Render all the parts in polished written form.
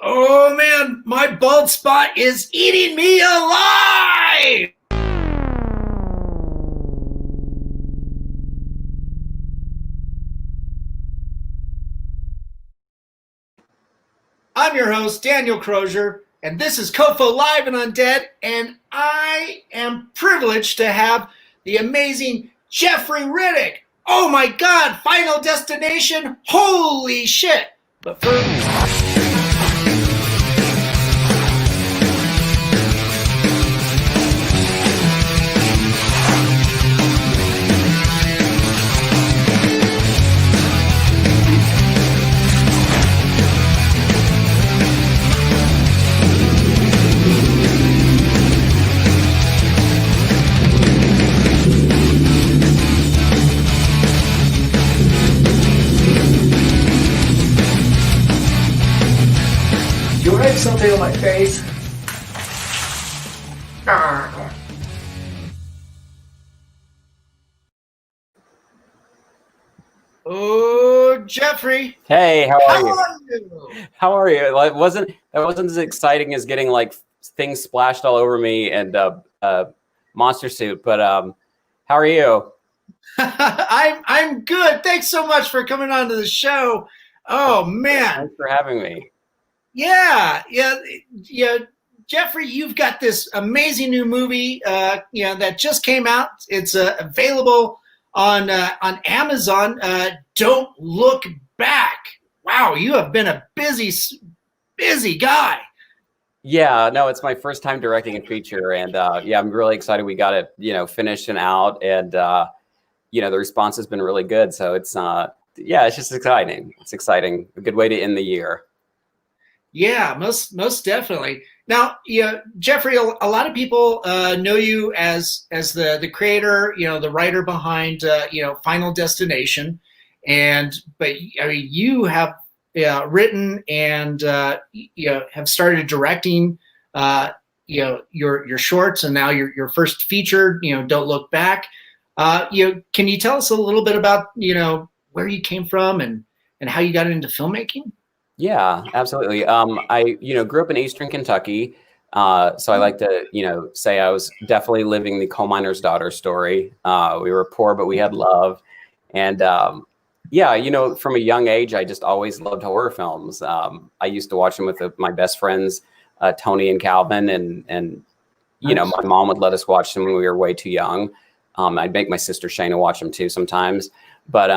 Oh man, my bald spot is eating me alive! I'm your host, Daniel Crosier, and this is COFOH Live Undead, and I am privileged to have the amazing Jeffrey Reddick. Oh my God, Final Destination, holy shit! But first... something on my face. Oh, Jeffrey. Hey, how are you? How are you? It wasn't as exciting as getting like things splashed all over me and monster suit, but how are you? I'm good. Thanks so much for coming on to the show. Oh man. Thanks for having me. Yeah. Jeffrey, you've got this amazing new movie, that just came out. It's available on Amazon. Don't Look Back. Wow, you have been a busy guy. Yeah, no, it's my first time directing a feature, and I'm really excited we got it, finished and out, and the response has been really good. So it's it's just exciting. It's exciting. A good way to end the year. Yeah, most definitely. Now, Jeffrey, a lot of people know you as the creator, the writer behind, Final Destination, but I mean, you have written and have started directing, your shorts, and now your first feature, Don't Look Back. Can you tell us a little bit about where you came from and how you got into filmmaking? Yeah, absolutely. I, grew up in Eastern Kentucky. So I like to, say I was definitely living the coal miner's daughter story. We were poor, but we had love. And, from a young age, I just always loved horror films. I used to watch them with my best friends, Tony and Calvin. And my mom would let us watch them when we were way too young. I'd make my sister Shayna watch them too sometimes. But,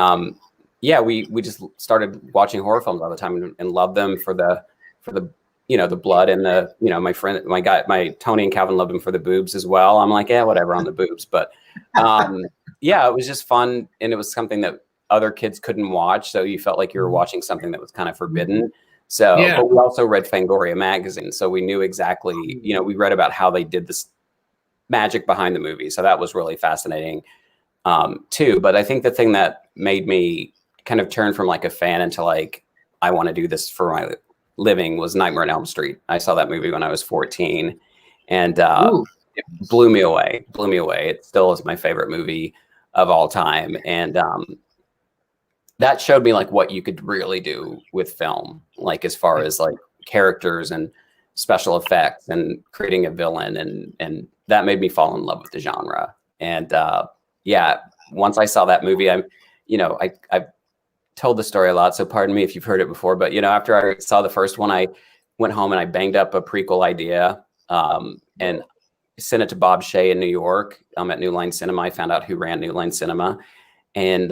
we just started watching horror films all the time and loved them for the the blood and the my Tony and Calvin loved them for the boobs as well. I'm like, yeah, whatever on the boobs, but it was just fun, and it was something that other kids couldn't watch, so you felt like you were watching something that was kind of forbidden. So, but we also read Fangoria magazine, so we knew exactly, we read about how they did this magic behind the movie, so that was really fascinating too. But I think the thing that made me kind of turned from like a fan into like, I want to do this for my living was Nightmare on Elm Street. I saw that movie when I was 14, and it blew me away. It still is my favorite movie of all time. And that showed me like what you could really do with film, like as far as like characters and special effects and creating a villain. And that made me fall in love with the genre. And once I saw that movie, I've told the story a lot, so pardon me if you've heard it before, but after I saw the first one, I went home and I banged up a prequel idea and sent it to Bob Shea in New York at New Line Cinema. I found out who ran New Line Cinema, and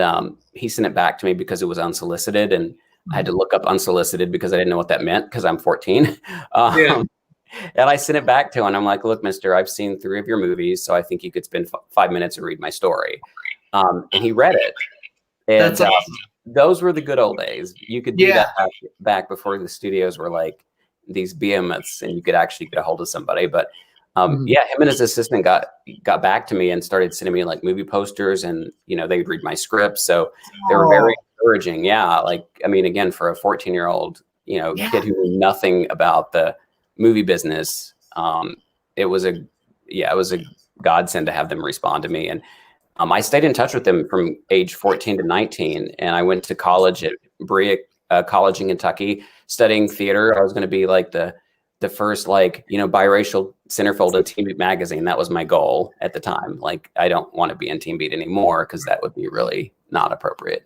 he sent it back to me because it was unsolicited, and I had to look up unsolicited because I didn't know what that meant because I'm 14. And I sent it back to him, and I'm like, look, mister, I've seen 3 of your movies, so I think you could spend 5 minutes and read my story. And he read it. And that's awesome. Those were the good old days. You could do that back before the studios were like these behemoths and you could actually get a hold of somebody. But him and his assistant got back to me and started sending me like movie posters, and they would read my scripts. So they were very encouraging. Yeah. Like, I mean, again, for a 14-year-old, kid who knew nothing about the movie business, it was a godsend to have them respond to me. And I stayed in touch with them from age 14 to 19, and I went to college at Brick college in Kentucky studying theater. I was going to be like the first like, you know, biracial centerfold of Teen Beat magazine. That was my goal at the time. Like, I don't want to be in Teen Beat anymore because that would be really not appropriate.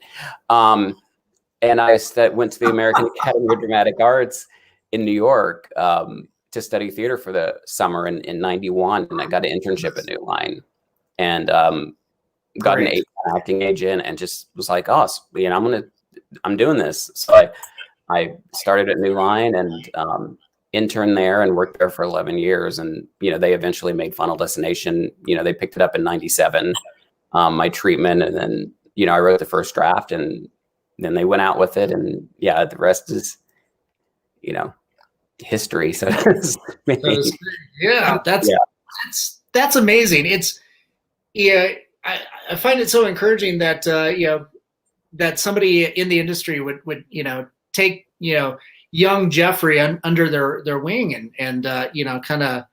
And I went to the American Academy of Dramatic Arts in New York to study theater for the summer in 91. And I got an internship at New Line and got an acting agent and just was like, oh, you know, I'm doing this. So I started at New Line and interned there and worked there for 11 years. And, you know, they eventually made Final Destination. You know, they picked it up in 97, my treatment. And then, you know, I wrote the first draft and then they went out with it. And yeah, the rest is, you know, history. So yeah, that's amazing. It's, yeah, I find it so encouraging that, you know, that somebody in the industry would, you know, take, you know, young Jeffrey under their wing and you know, kind of,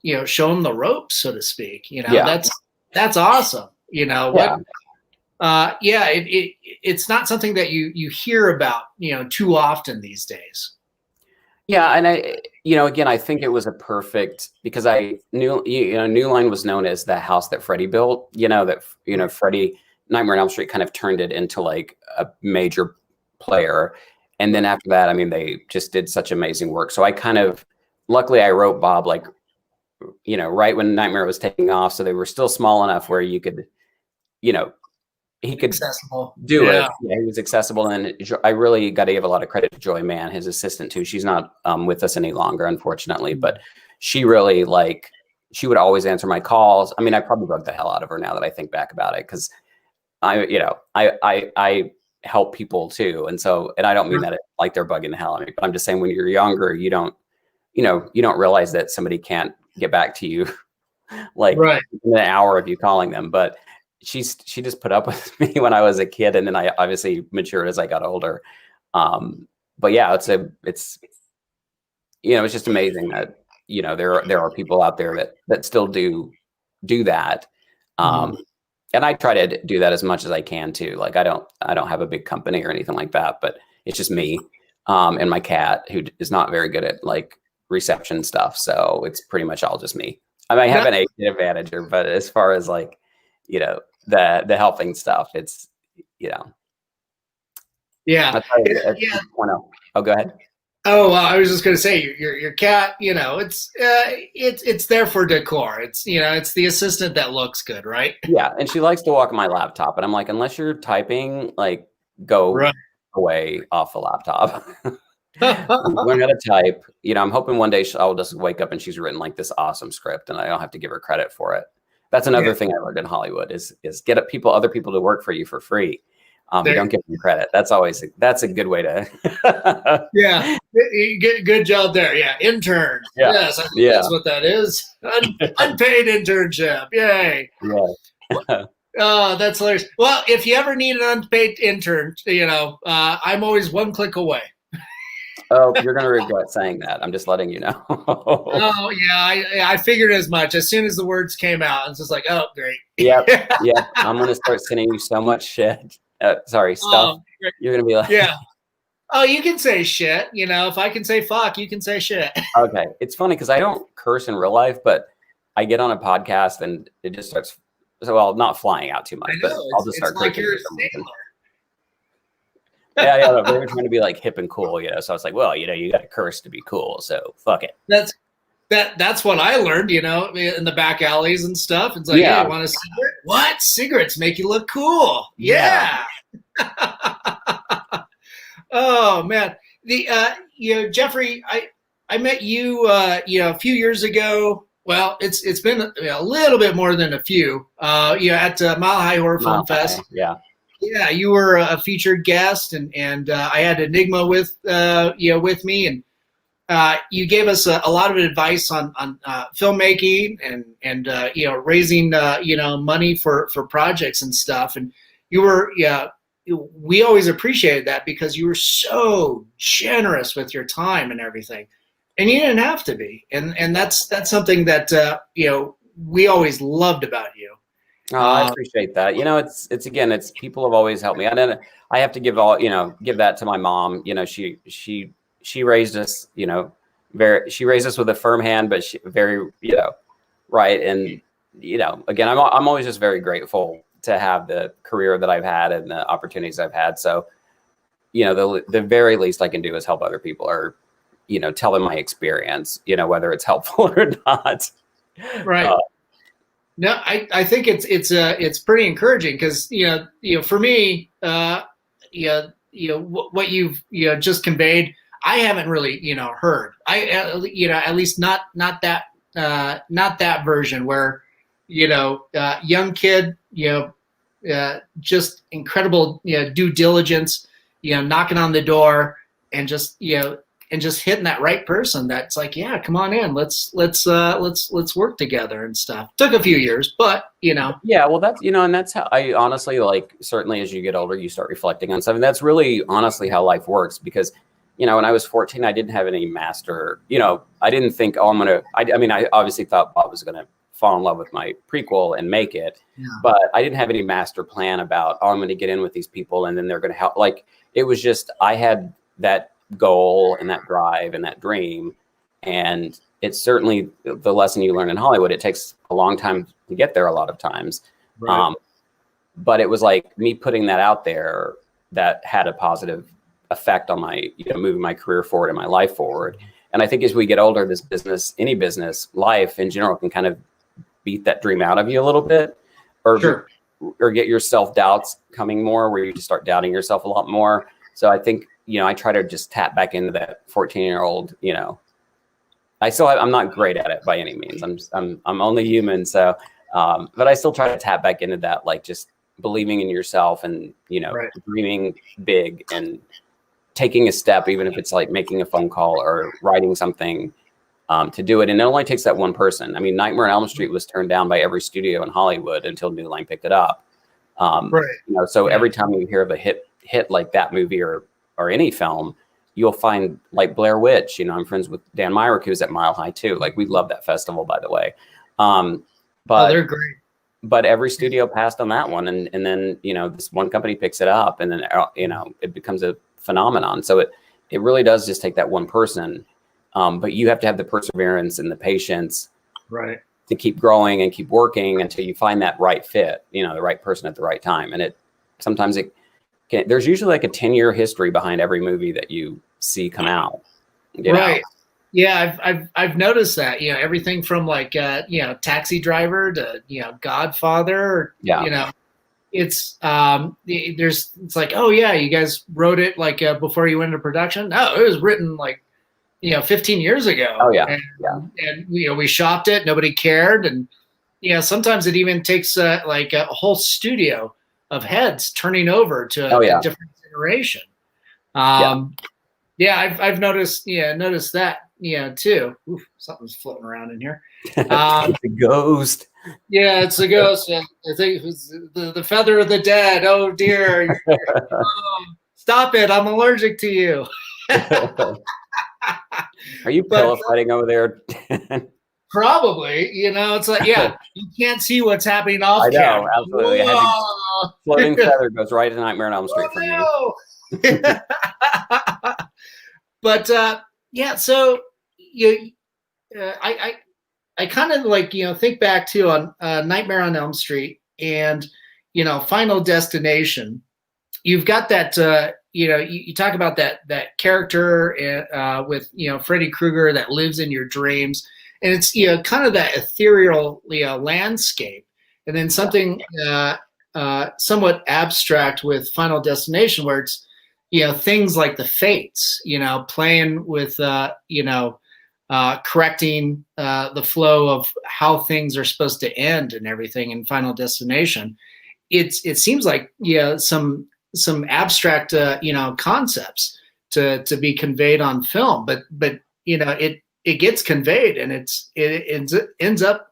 you know, show him the ropes, so to speak. You know, that's awesome. You know, it's not something that you hear about, you know, too often these days. Yeah, and you know, again, I think it was a perfect because New Line was known as the house that Freddie built. You know that Freddie Nightmare on Elm Street kind of turned it into like a major player. And then after that, I mean, they just did such amazing work. So luckily I wrote Bob, like, you know, right when Nightmare was taking off. So they were still small enough where you could, you know, he could do it. Yeah, he was accessible. And I really got to give a lot of credit to Joy Mann, his assistant too. She's not with us any longer, unfortunately, but she really she would always answer my calls. I mean, I probably bugged the hell out of her now that I think back about it. Cause I help people too. And I don't mean that like they're bugging the hell out of me, but I'm just saying when you're younger, you don't realize that somebody can't get back to you like in an hour of you calling them. But she just put up with me when I was a kid. And then I obviously matured as I got older. But yeah, it's you know, it's just amazing that, you know, there are people out there that still do that. And I try to do that as much as I can too. Like I don't have a big company or anything like that, but it's just me and my cat who is not very good at like reception stuff. So it's pretty much all just me. I mean, I have an agent manager, but as far as like, you know, the helping stuff, it's, you know. Yeah. Oh, go ahead. Oh, I was just going to say your cat, you know, it's there for decor. It's, you know, it's the assistant that looks good, right? Yeah. And she likes to walk my laptop. And I'm like, unless you're typing, like go away off the laptop. Learn how to type. You know, I'm hoping one day I'll just wake up and she's written like this awesome script and I don't have to give her credit for it. That's another thing I learned in Hollywood is get other people to work for you for free. You don't give them credit. That's a good way to. Yeah. Good job there. Yeah. Intern. Yeah. Yes. I think that's what that is. Unpaid internship. Yay. Yeah. Oh, that's hilarious. Well, if you ever need an unpaid intern, you know, I'm always one click away. Oh, you're going to regret saying that. I'm just letting you know. Oh, yeah. I figured as much. As soon as the words came out, it's just like, oh, great. Yep. I'm going to start sending you so much shit. Stuff. You're going to be like, yeah. Oh, you can say shit. You know, if I can say fuck, you can say shit. Okay. It's funny because I don't curse in real life, but I get on a podcast and it just starts, not flying out too much, but I'll just start like you're a sailor. Yeah, no, they were trying to be like hip and cool, you know. So I was like, well, you know, you got to curse to be cool, so fuck it. That's what I learned, you know, in the back alleys and stuff. It's like, hey, want a cigarette? What? Cigarettes make you look cool. Yeah. Oh man, you know, Jeffrey, I met you, you know, a few years ago. Well, it's been a little bit more than a few. You know, at Mile High Horror Film Fest. Yeah. Yeah, you were a featured guest, and I had Enigma with me, and you gave us a lot of advice on filmmaking and you know, raising you know, money for projects and stuff. And we always appreciated that because you were so generous with your time and everything, and you didn't have to be. And that's something that you know, we always loved about you. Oh, I appreciate that. You know, it's again, it's people have always helped me. And then I have to give all, you know, give that to my mom. You know, she raised us, you know, she raised us with a firm hand, but she very, you know, right. And, you know, again, I'm always just very grateful to have the career that I've had and the opportunities I've had. So, you know, the very least I can do is help other people, or, you know, tell them my experience, you know, whether it's helpful or not. Right. No, I think it's pretty encouraging, because for me, what you've just conveyed, I haven't really heard. At least not that version where young kid, just incredible due diligence, knocking on the door, and just hitting that right person that's like, yeah, come on in, let's work together and stuff. Took a few years, but yeah, well, that's, and that's how I honestly, like, certainly as you get older you start reflecting on something. That's really honestly how life works, because when I was 14, I didn't have any master, I didn't think, oh, I mean, I obviously thought Bob was gonna fall in love with my prequel and make it, but I didn't have any master plan about, oh, I'm going to get in with these people and then they're going to help. Like, it was just, I had that goal and that drive and that dream. And it's certainly the lesson you learn in Hollywood. It takes a long time to get there a lot of times. Right. But it was like me putting that out there that had a positive effect on my, moving my career forward and my life forward. And I think as we get older, this business, any business, life in general, can kind of beat that dream out of you a little bit, or sure. or get your self-doubts coming more, where you just start doubting yourself a lot more. So I think, I try to just tap back into that 14-year-old, I'm not great at it by any means. I'm only human. So, but I still try to tap back into that, like, just believing in yourself and, right. dreaming big and taking a step, even if it's like making a phone call or writing something, to do it. And it only takes that one person. I mean, Nightmare on Elm Street was turned down by every studio in Hollywood until New Line picked it up. Right. So every time you hear of a hit like that movie or any film, you'll find, like, Blair Witch. I'm friends with Dan Myrick, who's at Mile High too. Like, we love that festival, by the way. But they're great. But every studio passed on that one, and then this one company picks it up, and then it becomes a phenomenon. So it really does just take that one person. But you have to have the perseverance and the patience, right, to keep growing and keep working until you find that right fit, the right person at the right time. And sometimes there's usually like a 10-year history behind every movie that you see come out. Right. Yeah, I've noticed that. Everything from like Taxi Driver to Godfather. Yeah. It's it's like, oh yeah, you guys wrote it like before you went into production. No, it was written like 15 years ago. Oh yeah. And we shopped it. Nobody cared. And sometimes it even takes like a whole studio of heads turning over to a different generation. I've noticed that too. Oof, something's floating around in here. It's a ghost. Yeah, it's a ghost. I think it was the feather of the dead. Oh dear. Stop it, I'm allergic to you. Are you pillow fighting over there? Probably. It's like, yeah, you can't see what's happening off camera. Absolutely. Floating feather goes right to Nightmare on Elm Street for me. But so I kind of like think back to on Nightmare on Elm Street and Final Destination. You've got that you talk about that character with Freddy Krueger that lives in your dreams, and it's kind of that ethereal landscape, and then something somewhat abstract with Final Destination, where it's things like the fates, playing with correcting the flow of how things are supposed to end and everything in Final Destination. It seems like some abstract concepts to be conveyed on film, but it gets conveyed, and it ends up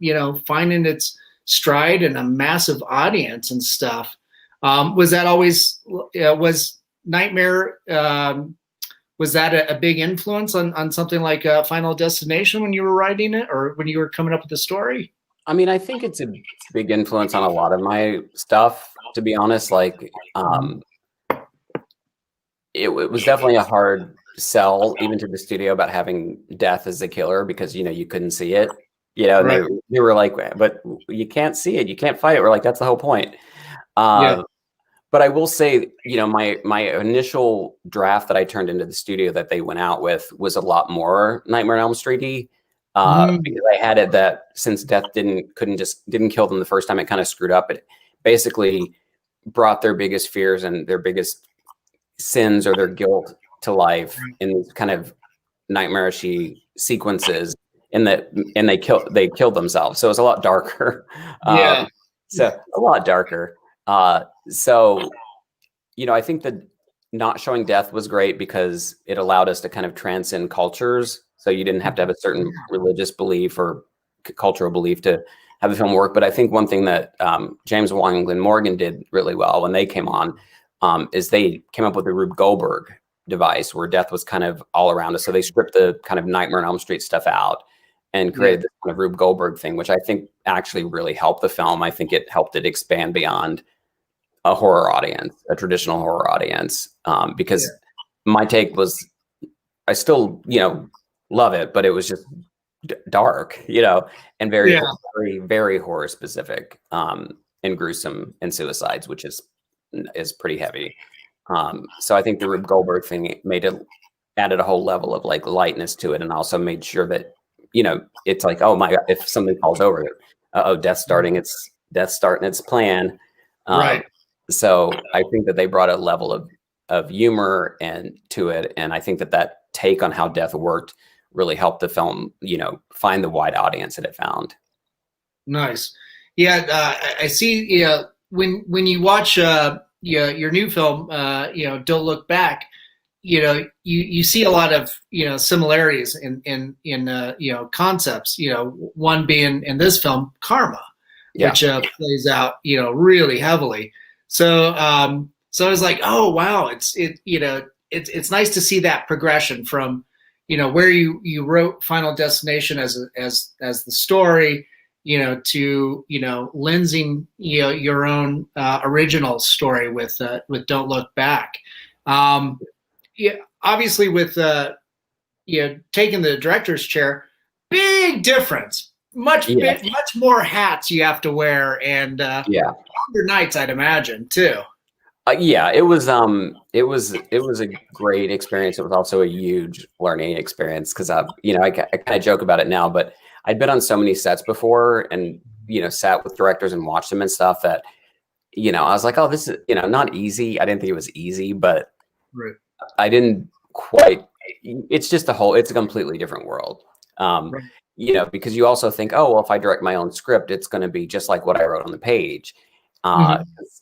finding its stride in a massive audience and stuff. Was that always was Nightmare? Was that a big influence on something like Final Destination when you were writing it, or when you were coming up with the story? I mean, I think it's a big influence on a lot of my stuff, to be honest. Like, it was definitely a hard sell even to the studio about having death as the killer because, you know, you couldn't see it, you know, and Right. they were like, but you can't see it. You can't fight it. We're like, that's the whole point. Yeah. But I will say, you know, my initial draft that I turned into the studio that they went out with was a lot more Nightmare on Elm Street-y, Mm. because I had it that since death didn't kill them the first time, it kind of screwed up. It basically brought their biggest fears and their biggest sins or their guilt to life in these kind of nightmarishy sequences, and they killed themselves. So it was a lot darker. Yeah. So a lot darker. So, you know, I think that not showing death was great because it allowed us to kind of transcend cultures. So you didn't have to have a certain religious belief or cultural belief to have the film work. But I think one thing that James Wong and Glenn Morgan did really well when they came on is they came up with the Rube Goldberg device where death was kind of all around us. So they stripped the kind of Nightmare on Elm Street stuff out and created this kind of Rube Goldberg thing, which I think actually really helped the film. I think it helped it expand beyond a horror audience, a traditional horror audience, because my take was, I still, you know, love it, but it was just dark, you know, and very, very, very horror specific, and gruesome and suicides, which is pretty heavy. So I think the Rube Goldberg thing added a whole level of like lightness to it, and also made sure that, you know, it's like, oh my God, if something falls over, death's starting its plan. Right. So I think that they brought a level of humor and to it, and I think that take on how death worked really helped the film, you know, find the wide audience that it found. Nice. Yeah, I see. You know, when you watch your new film, you know, Don't Look Back, you know, you see a lot of, you know, similarities in you know, concepts. You know, one being in this film karma, which plays out, you know, really heavily. So so I was like, oh wow, you know, it's nice to see that progression from, you know, where you wrote Final Destination as the story, you know, to, you know, lensing, you know, your own original story with Don't Look Back. Yeah, obviously with you know, taking the director's chair, big difference. Much more hats you have to wear, and longer nights, I'd imagine too. Yeah, it was a great experience. It was also a huge learning experience because you know, I kind of joke about it now, but I'd been on so many sets before and, you know, sat with directors and watched them and stuff that, you know, I was like, oh, this is, you know, not easy. I didn't think it was easy, but I didn't quite, it's just it's a completely different world. You know, because you also think, oh, well, if I direct my own script, it's going to be just like what I wrote on the page.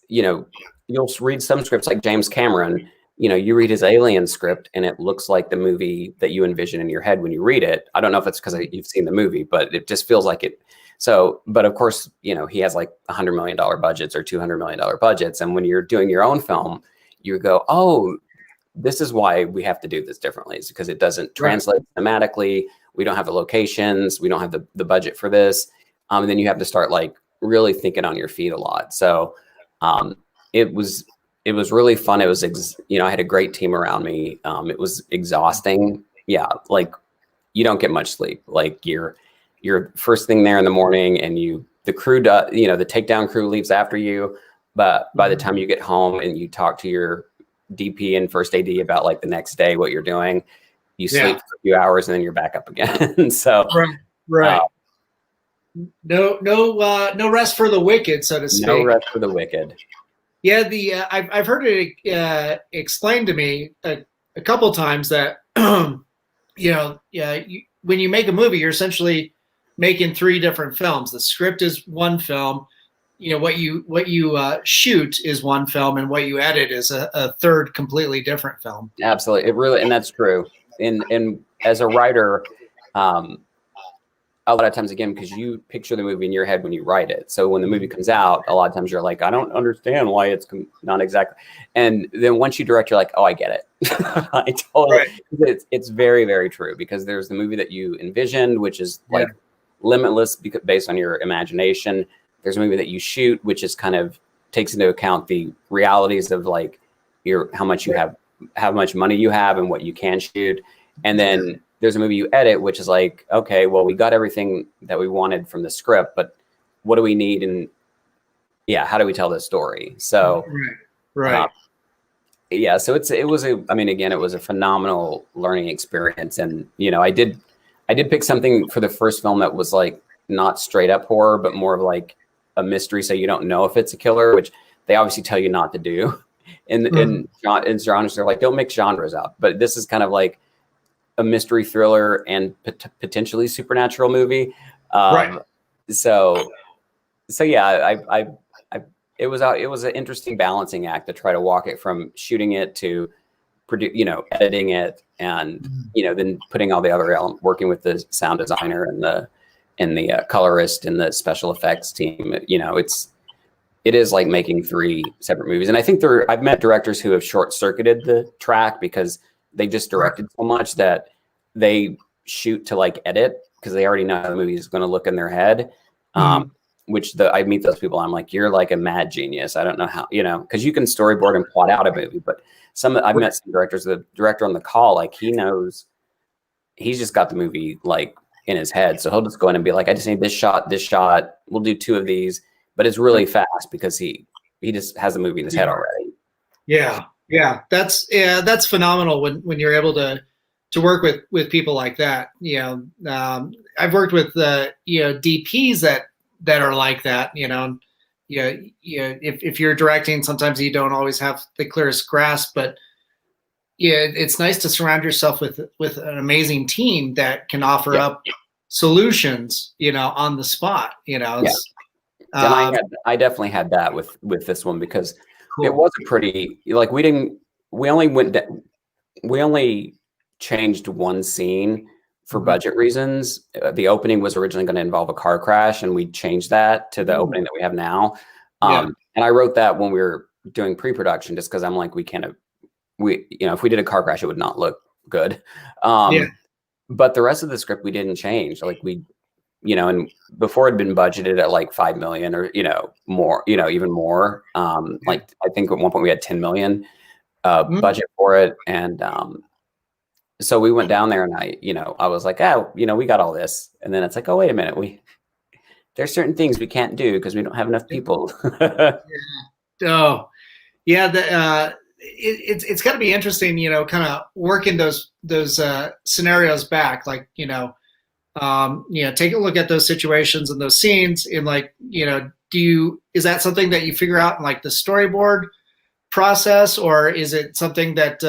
You know, you'll read some scripts like James Cameron, you know, you read his Alien script and it looks like the movie that you envision in your head when you read it. I don't know if it's because you've seen the movie, but it just feels like it. So, but of course, you know, he has like $100 million budgets or $200 million budgets. And when you're doing your own film, you go, oh, this is why we have to do this differently. It's because it doesn't translate thematically. We don't have the locations. We don't have the budget for this. And then you have to start like really thinking on your feet a lot. So it was really fun. It was, you know, I had a great team around me. It was exhausting. Yeah. Like you don't get much sleep. Like you're first thing there in the morning and the crew does, you know, the takedown crew leaves after you. But by the time you get home and you talk to your DP and first AD about like the next day, what you're doing, you sleep for a few hours and then you're back up again. So no rest for the wicked, so to speak. No rest for the wicked. Yeah, I've heard it explained to me a couple times that you know, when you make a movie, you're essentially making three different films. The script is one film. You know, what you shoot is one film, and what you edit is a third completely different film. Absolutely, it really, and that's true. And as a writer, a lot of times, again, because you picture the movie in your head when you write it. So when the movie comes out, a lot of times you're like, I don't understand why it's not exactly. And then once you direct, you're like, oh, I get it. I totally. It's very, very true because there's the movie that you envisioned, which is like limitless based on your imagination. There's a movie that you shoot, which is kind of takes into account the realities of like how much you have, how much money you have and what you can shoot. And then there's a movie you edit, which is like, okay, well, we got everything that we wanted from the script, but what do we need? And yeah, how do we tell this story? So, right. Yeah, so it was a phenomenal learning experience. And, I did pick something for the first film that was like not straight up horror, but more of like a mystery. So you don't know if it's a killer, which they obviously tell you not to do in genres. They're like, don't mix genres up, but this is kind of like a mystery thriller and potentially supernatural movie. Right. So yeah, it was an interesting balancing act to try to walk it from shooting it to editing it, and then putting all the other elements, working with the sound designer and the colorist and the special effects team. It is like making 3 separate movies. And I think I've met directors who have short circuited the track because they just directed so much that they shoot to like edit because they already know how the movie is going to look in their head. I meet those people. I'm like, you're like a mad genius. I don't know how, because you can storyboard and plot out a movie, but I've met some directors, the director on the call, like he knows, he's just got the movie like in his head. So he'll just go in and be like, I just need this shot. We'll do 2 of these, but it's really fast because he just has a movie in his head already. Yeah. That's phenomenal when you're able to work with people like that. I've worked with DPs that are like that. If you're directing, sometimes you don't always have the clearest grasp, but it's nice to surround yourself with an amazing team that can offer up solutions, on the spot. And I definitely had that with this one because it was a pretty, like we only changed one scene for budget reasons. The opening was originally going to involve a car crash, and we changed that to the opening that we have now. And I wrote that when we were doing pre-production, just because I'm like, if we did a car crash, it would not look good. But the rest of the script we didn't change. Like and before it had been budgeted at like 5 million or more, even more. Like I think at one point we had 10 million budget for it, and so we went down there, and I was like, we got all this. And then it's like, oh, wait a minute. There's certain things we can't do because we don't have enough people. It's got to be interesting, kind of working those scenarios back, like, take a look at those situations and those scenes and like, is that something that you figure out in like the storyboard process, or is it something that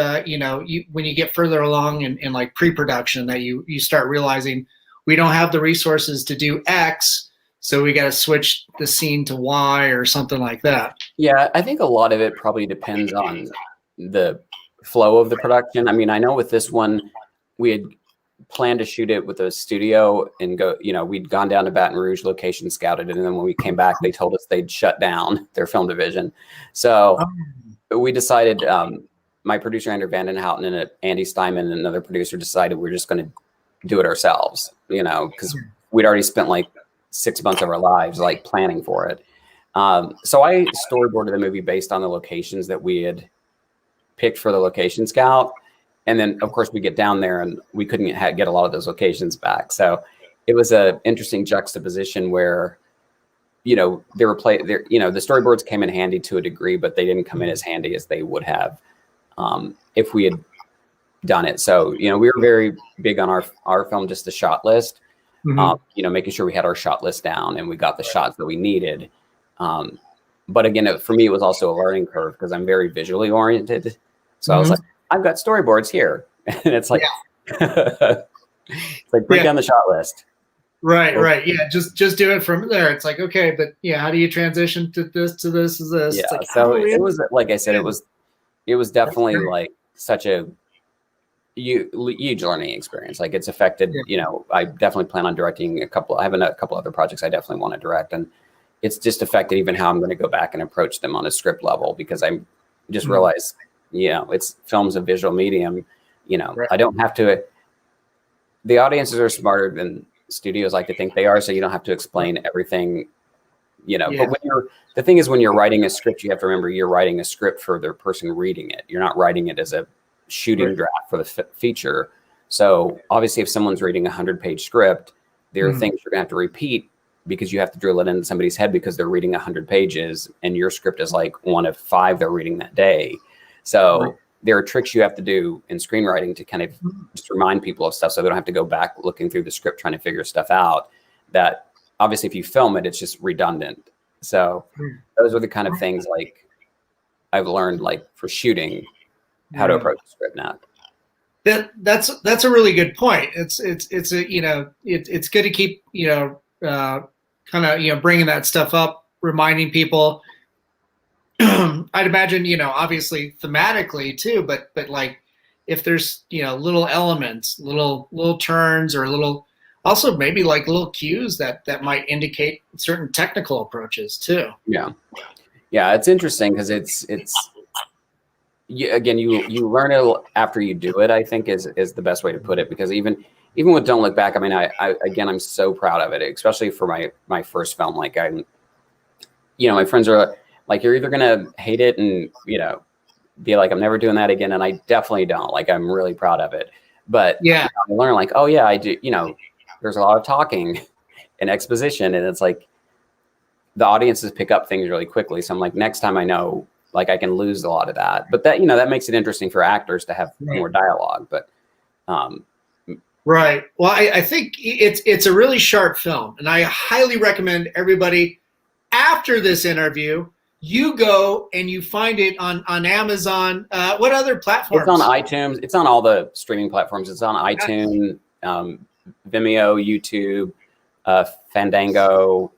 when you get further along in like pre-production that you start realizing we don't have the resources to do X, so we got to switch the scene to Y or something like that? Yeah, I think a lot of it probably depends on the flow of the production. I mean, I know with this one we had planned to shoot it with a studio and go, we'd gone down to Baton Rouge, location scouted it, and then when we came back they told us they'd shut down their film division. So we decided, my producer Andrew Vandenhouten and Andy Steinman and another producer decided we're just going to do it ourselves, because we'd already spent like 6 months of our lives like planning for it. So I storyboarded the movie based on the locations that we had picked for the location scout. And then of course we get down there and we couldn't get a lot of those locations back. So it was an interesting juxtaposition where, the storyboards came in handy to a degree, but they didn't come in as handy as they would have if we had done it. So, we were very big on our film, just the shot list, making sure we had our shot list down and we got the shots that we needed. But again, for me, it was also a learning curve because I'm very visually oriented. So I was like, I've got storyboards here. And it's like, it's like break down the shot list. Right. Yeah. Just do it from there. It's like, okay, but how do you transition to this, to this, to this? Yeah. It's like, so it was, like I said, it was definitely like such a huge learning experience. Like it's affected, I definitely plan on directing I have a couple other projects I definitely want to direct. And it's just affected even how I'm going to go back and approach them on a script level, because I just realized, film's a visual medium, I don't have to, the audiences are smarter than studios like to think they are, so you don't have to explain everything, you know. Yeah. But the thing is, when you're writing a script, you have to remember you're writing a script for the person reading it. You're not writing it as a shooting draft for the feature. So obviously, if someone's reading a 100-page script, there are things you're gonna have to repeat because you have to drill it into somebody's head because they're reading 100 pages and your script is like one of 5 they're reading that day. So there are tricks you have to do in screenwriting to kind of just remind people of stuff so they don't have to go back looking through the script trying to figure stuff out. That obviously if you film it, it's just redundant. So those are the kind of things like I've learned like for shooting how to approach the script now. That's a really good point. It's a, you know, it's good to keep, you know, kind of, you know, bringing that stuff up, reminding people. I'd imagine, you know, obviously thematically too, but like if there's, you know, little elements, little turns or also maybe like little cues that might indicate certain technical approaches too. Yeah. It's interesting because it's again, you learn it after you do it, I think is the best way to put it, because even with Don't Look Back, I mean, I'm so proud of it, especially for my first film. Like you know, my friends are like, you're either going to hate it and, you know, be like, I'm never doing that again. And I definitely don't. Like, I'm really proud of it. But yeah, you know, I learn like, oh yeah, I do, you know, there's a lot of talking and exposition, and it's like the audiences pick up things really quickly. So I'm like, next time I know, like I can lose a lot of that. But that, you know, that makes it interesting for actors to have more dialogue. But right. Well, I think it's a really sharp film, and I highly recommend everybody after this interview, you go and you find it on Amazon. What other platforms? It's on iTunes. It's on all the streaming platforms. It's on iTunes, Vimeo, YouTube, Fandango,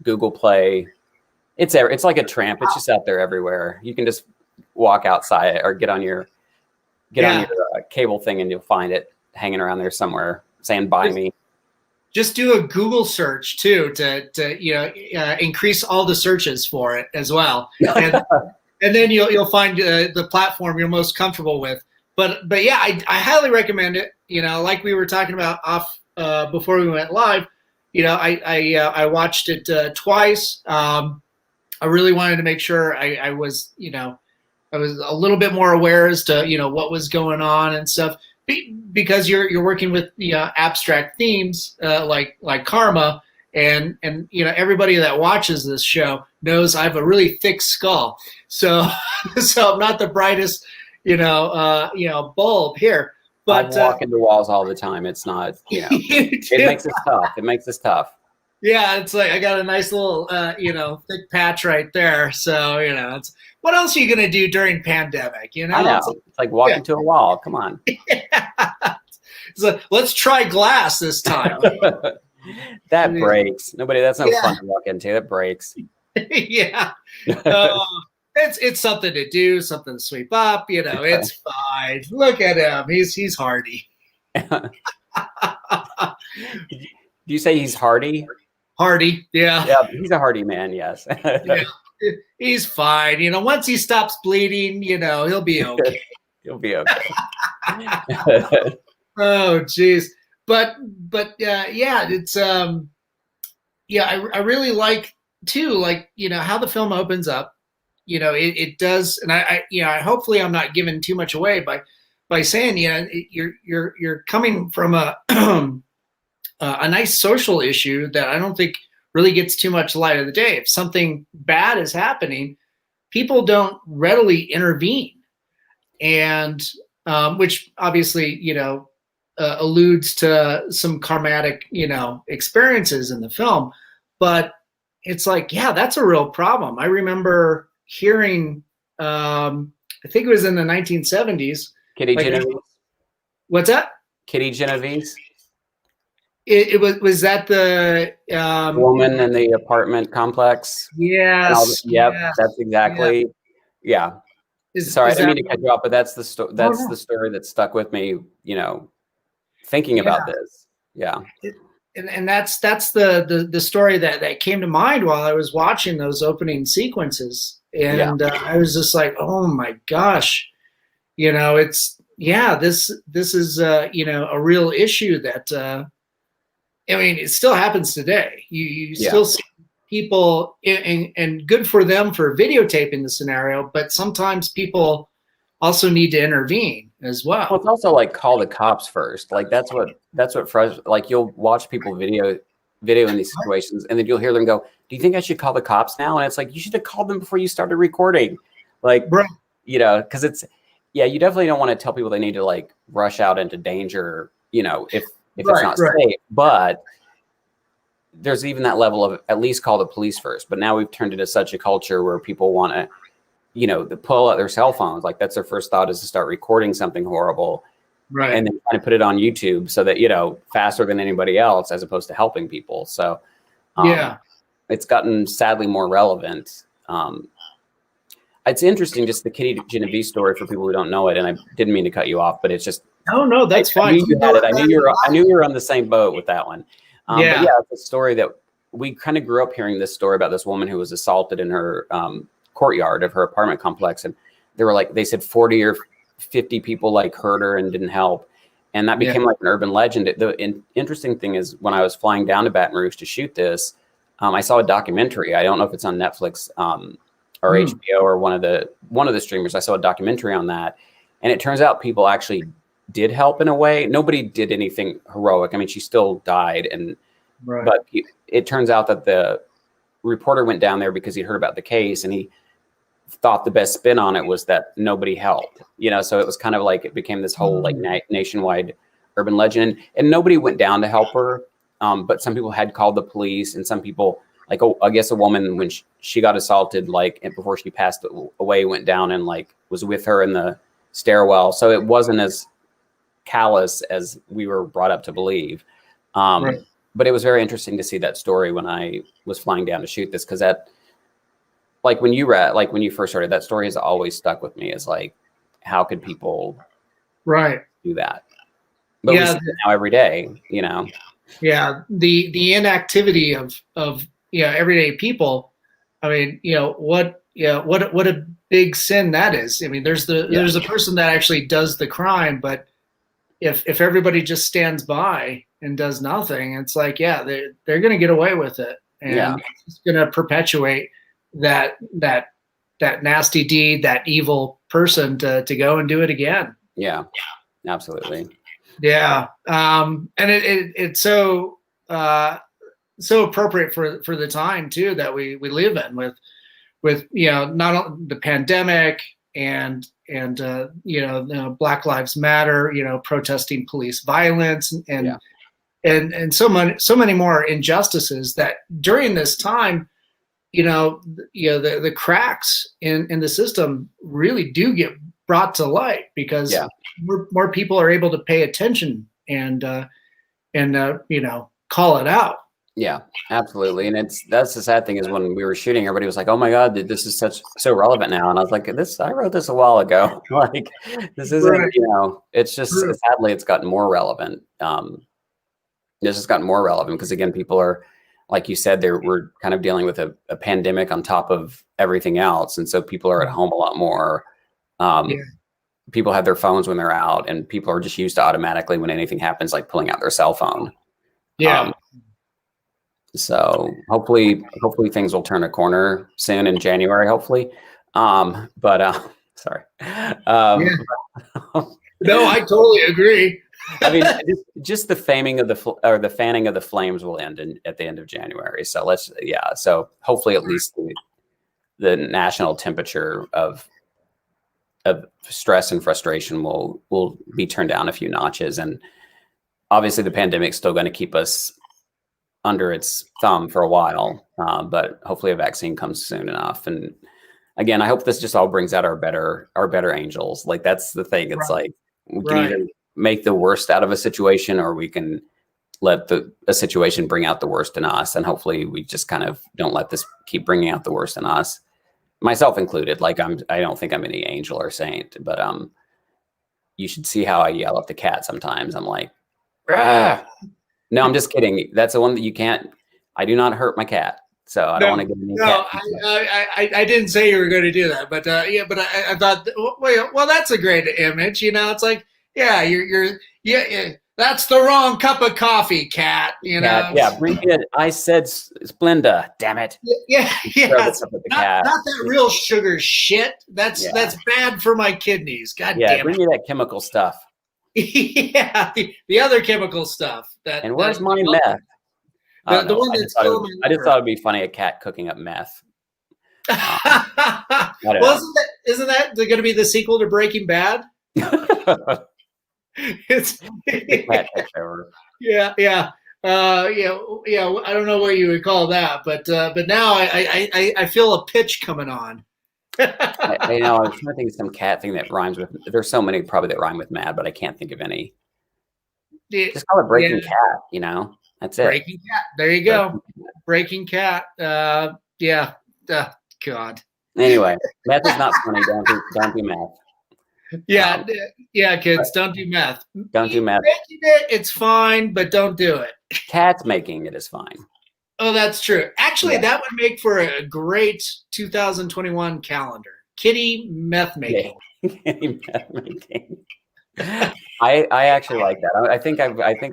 Google Play. It's there. It's like a tramp. It's just out there everywhere. You can just walk outside or get on your cable thing and you'll find it hanging around there somewhere saying "Buy me." Just do a Google search too to you know increase all the searches for it as well, and then you'll find the platform you're most comfortable with. But yeah, I highly recommend it. You know, like we were talking about off before we went live. You know, I watched it twice. I really wanted to make sure I was, you know, I was a little bit more aware as to, you know, what was going on and stuff. Because you're working with abstract themes like karma, and you know, everybody that watches this show knows I have a really thick skull, so I'm not the brightest you know bulb here. But I walk into walls all the time. It's not, you know, it makes us tough. It makes us tough. Yeah, it's like I got a nice little you know, thick patch right there. So you know, it's what else are you gonna do during pandemic? You know, I know. It's like walking to a wall. Come on. So let's try glass this time. That breaks. That's no fun to walk into. It breaks. Yeah. It's something to do, something to sweep up. You know, it's fine. Look at him. He's hardy. Do you say he's hardy? Hardy, yeah. Yeah, he's a hardy man, yes. Yeah. He's fine. You know, once he stops bleeding, you know, he'll be okay. He'll be okay. Oh, geez. But yeah, it's yeah, I really like too, like, you know, how the film opens up. You know, it does, and I you know, hopefully I'm not giving too much away by saying, you know, you're coming from a a nice social issue that I don't think really gets too much light of the day. If something bad is happening, people don't readily intervene, and which obviously, you know, alludes to some karmatic, you know, experiences in the film. But it's like, yeah, that's a real problem. I remember hearing, I think it was in the 1970s. Kitty Genovese. What's that? Kitty Genovese. It was that the woman in the apartment complex. Yes. Yep, that's exactly. Yeah. Sorry, I didn't mean to cut you off, but that's the story. That's the story that stuck with me. You know, thinking about this. Yeah. And that's the story that came to mind while I was watching those opening sequences, and I was just like, oh my gosh, you know, it's yeah, this is you know, a real issue that I mean, it still happens today. You Yeah. still see people, and good for them for videotaping the scenario, but sometimes people also need to intervene as Well, well. it's also like call the cops first. Like that's what like you'll watch people video in these situations, and then you'll hear them go, "Do you think I should call the cops now?" And it's like you should have called them before you started recording, like Right, you know, because it's yeah, you definitely don't want to tell people they need to like rush out into danger, you know, if it's not right. safe. But there's even that level of at least call the police first. But now we've turned into such a culture where people want to, you know, pull out their cell phones. Like that's their first thought is to start recording something horrible Right. and then trying to put it on YouTube so that, you know, faster than anybody else as opposed to helping people. So Yeah. it's gotten sadly more relevant. It's interesting, just the Kitty Genovese story for people who don't know it. And I didn't mean to cut you off, but it's just, No, no, that's I fine. knew you had it. I knew you were on the same boat with that one. But Yeah. yeah, it's a story that we kind of grew up hearing this story about this woman who was assaulted in her courtyard of her apartment complex. And they said 40 or 50 people like heard her and didn't help. And that became like an urban legend. The interesting thing is when I was flying down to Baton Rouge to shoot this, I saw a documentary. I don't know if it's on Netflix or HBO or one of the streamers. I saw a documentary on that. And it turns out people actually did help in a way. Nobody did anything heroic. I mean, she still died. Right. But it turns out that the reporter went down there because he heard about the case and he thought the best spin on it was that nobody helped, you know, so it was kind of like it became this whole like nationwide urban legend, and nobody went down to help her. But some people had called the police, and some people, like, I guess a woman when she got assaulted, like, and before she passed away, went down and like was with her in the stairwell. So it wasn't as callous as we were brought up to believe. Right. But it was very interesting to see that story when I was flying down to shoot this, because that, like when you first started, that story has always stuck with me as like, how could people do that? But we see it now every day, you know. Yeah, the inactivity of everyday people. I mean, what a big sin that is. I mean, there's the person that actually does the crime, but if everybody just stands by and does nothing, it's like, they're going to get away with it, and it's going to perpetuate that nasty deed, that evil person to go and do it again. Yeah, absolutely. Yeah, and it's so appropriate for the time too that we live in, with not only the pandemic and Black Lives Matter, protesting police violence and so many more injustices that during this time, the cracks in the system really do get brought to light because more people are able to pay attention and call it out. Yeah, absolutely. And that's the sad thing is when we were shooting, everybody was like, "Oh my God, this is so relevant now." And I was like, I wrote this a while ago. Like, this isn't, it's just sadly it's gotten more relevant. This has gotten more relevant because again, people are, like you said, we're kind of dealing with a pandemic on top of everything else, and so people are at home a lot more. People have their phones when they're out, and people are just used to automatically when anything happens, like pulling out their cell phone. So hopefully things will turn a corner soon in January, hopefully. Sorry. No, I totally agree. I mean, just the fanning of the flames will end at the end of January. So so hopefully at least the national temperature of stress and frustration will be turned down a few notches. And obviously the pandemic's still going to keep us under its thumb for a while, but hopefully a vaccine comes soon enough. And again, I hope this just all brings out our better angels. Like that's the thing. It's like we can either make the worst out of a situation, or we can let a situation bring out the worst in us. And hopefully we just kind of don't let this keep bringing out the worst in us, myself included. Like I don't think I'm any angel or saint, but you should see how I yell at the cat sometimes. I'm like, "Rah!" No, I'm just kidding. That's the one that you can't. I do not hurt my cat. So I don't want to get any no, cat. I didn't say you were going to do that, but yeah, but I thought, well, that's a great image. It's like, yeah, yeah, that's the wrong cup of coffee, cat. Yeah, bring it. I said Splenda. Damn it. Yeah. Not that real sugar shit. That's bad for my kidneys. God damn it. Bring me that chemical stuff. Yeah, the other chemical stuff. And where's my meth? The one that's I just thought it'd be funny, a cat cooking up meth. Well, isn't that going to be the sequel to Breaking Bad? It's yeah. I don't know what you would call that, but now I feel a pitch coming on. I know. I was trying to think of some cat thing that rhymes with. There's so many probably that rhyme with mad, but I can't think of any. Just call it Breaking Cat. That's it. Breaking Cat. There you go. Breaking Cat. Yeah. God. Anyway, meth is not funny. Don't do meth. Yeah. Yeah, kids, don't do meth. Don't do meth. Making it, it's fine, but don't do it. Cats making it is fine. Oh, that's true. Actually, that would make for a great 2021 calendar. Kitty meth making. Kitty meth making. I actually like that. I think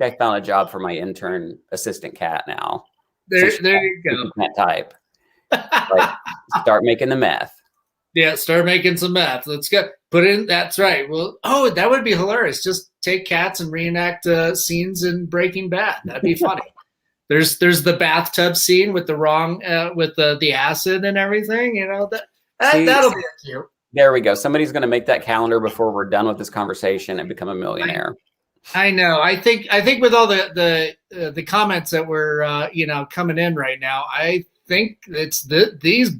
I found a job for my intern assistant cat now. There you go. That type. Like, start making the meth. Yeah, start making some meth. Let's go. Put in. That's right. Well, that would be hilarious. Just take cats and reenact scenes in Breaking Bad. That'd be funny. There's the bathtub scene with the wrong with the acid and everything. That'll be cute. There we go. Somebody's going to make that calendar before we're done with this conversation and become a millionaire. I know. I think with all the comments that were coming in right now, I think it's these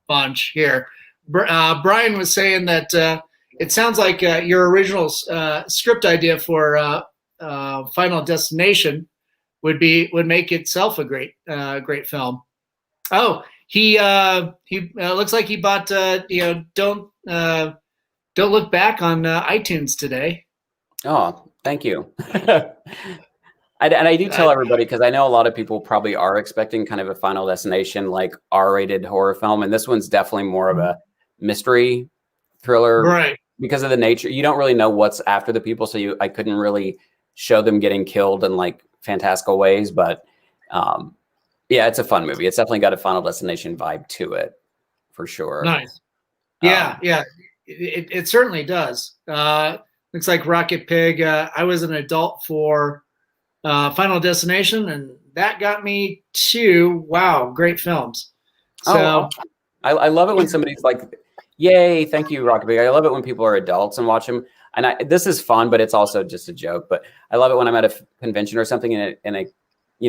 bunch here. Brian was saying that it sounds like your original script idea for Final Destination would make itself a great film. Oh, he looks like he bought Don't Look Back on iTunes today. Oh, thank you. And I do tell everybody, because I know a lot of people probably are expecting kind of a Final Destination, like R-rated horror film, and this one's definitely more of a mystery thriller, right? Because of the nature, you don't really know what's after the people, so I couldn't really show them getting killed in like fantastical ways, but yeah, it's a fun movie. It's definitely got a Final Destination vibe to it, for sure. Nice. Yeah, it certainly does. Looks like Rocket Pig. I was an adult for Final Destination, and that got me to great films. So I love it when somebody's like, "Yay, thank you, Rocket Pig." I love it when people are adults and watch them. And this is fun, but it's also just a joke. But I love it when I'm at a convention or something, and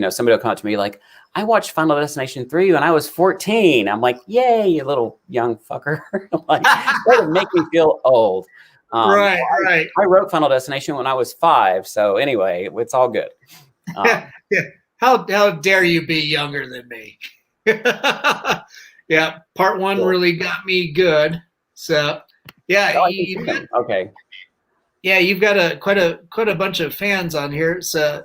somebody will come up to me like, "I watched Final Destination 3 when I was 14." I'm like, "Yay, you little young fucker!" Like, that would make me feel old. Right. I wrote Final Destination when I was 5. So anyway, it's all good. Yeah. How dare you be younger than me? Yeah, part 1 really got me good. So yeah, okay. Yeah, you've got quite a bunch of fans on here. So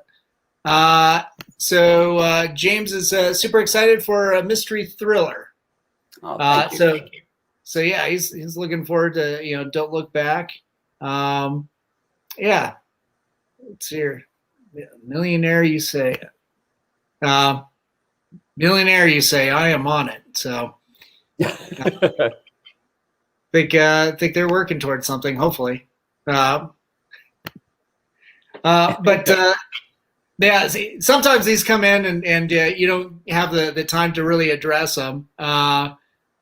James is super excited for a mystery thriller. So yeah, he's looking forward to Don't Look Back. Yeah, let's see here. Millionaire, you say. Millionaire, you say. I am on it. So think they're working towards something. Hopefully. But yeah, see, sometimes these come in and you don't have the time to really address them.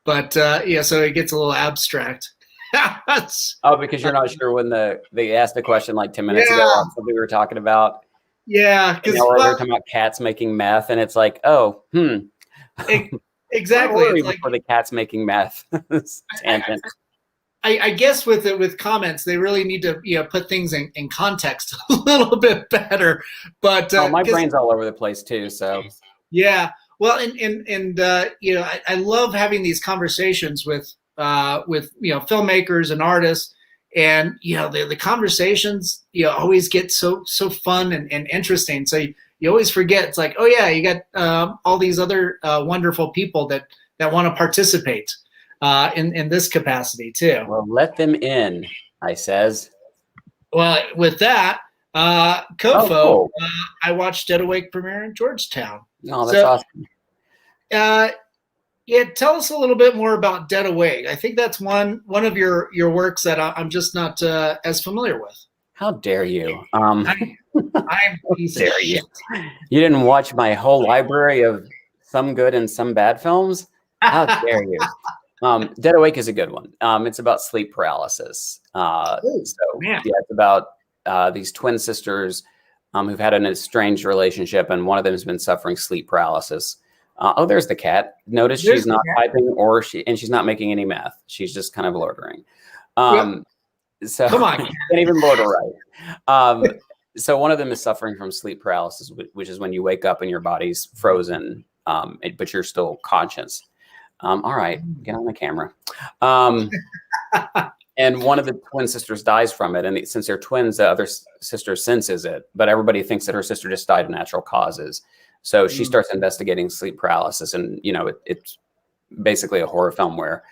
But so it gets a little abstract. Because you're not sure when they asked the question like 10 minutes ago on something we were talking about. Yeah, because we were talking about cats making meth, and it's like, exactly. It's like, for the cats making meth. Tangent. I guess with comments, they really need to put things in context a little bit better. But my brain's all over the place too. So yeah, well, and I love having these conversations with filmmakers and artists, and the conversations always get so fun and interesting. So you always forget. It's like, oh yeah, you got all these other wonderful people that want to participate in this capacity too. Well, let them in, I says. Well, with that, COFOH, cool. I watched Dead Awake premiere in Georgetown. Oh, that's awesome. Yeah, tell us a little bit more about Dead Awake. I think that's one of your works that I'm just not as familiar with. How dare you? I'm piece of dare shit. You didn't watch my whole library of some good and some bad films? How dare you? Dead Awake is a good one. It's about sleep paralysis. Yeah, it's about these twin sisters who've had an estranged relationship, and one of them has been suffering sleep paralysis. Oh, there's the cat. Notice she's not typing, and she's not making any meth. She's just kind of loitering. So come on, can't even loiter right. So one of them is suffering from sleep paralysis, which is when you wake up and your body's frozen, but you're still conscious. All right, get on the camera. And one of the twin sisters dies from it. And since they're twins, the other sister senses it, but everybody thinks that her sister just died of natural causes. So she starts investigating sleep paralysis, and it's basically a horror film where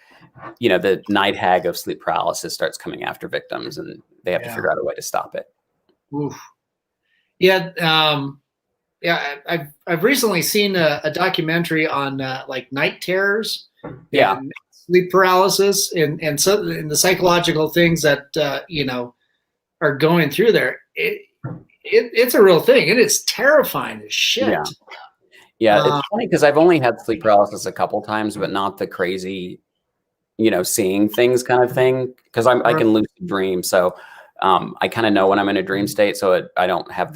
the night hag of sleep paralysis starts coming after victims, and they have to figure out a way to stop it. Oof. Yeah, I've recently seen a documentary on like night terrors, and sleep paralysis, and so and the psychological things that are going through there. It's a real thing, and it's terrifying as shit. Yeah, it's funny because I've only had sleep paralysis a couple times, but not the crazy, seeing things kind of thing. Because I can lucid dream, so I kind of know when I'm in a dream state. So I don't have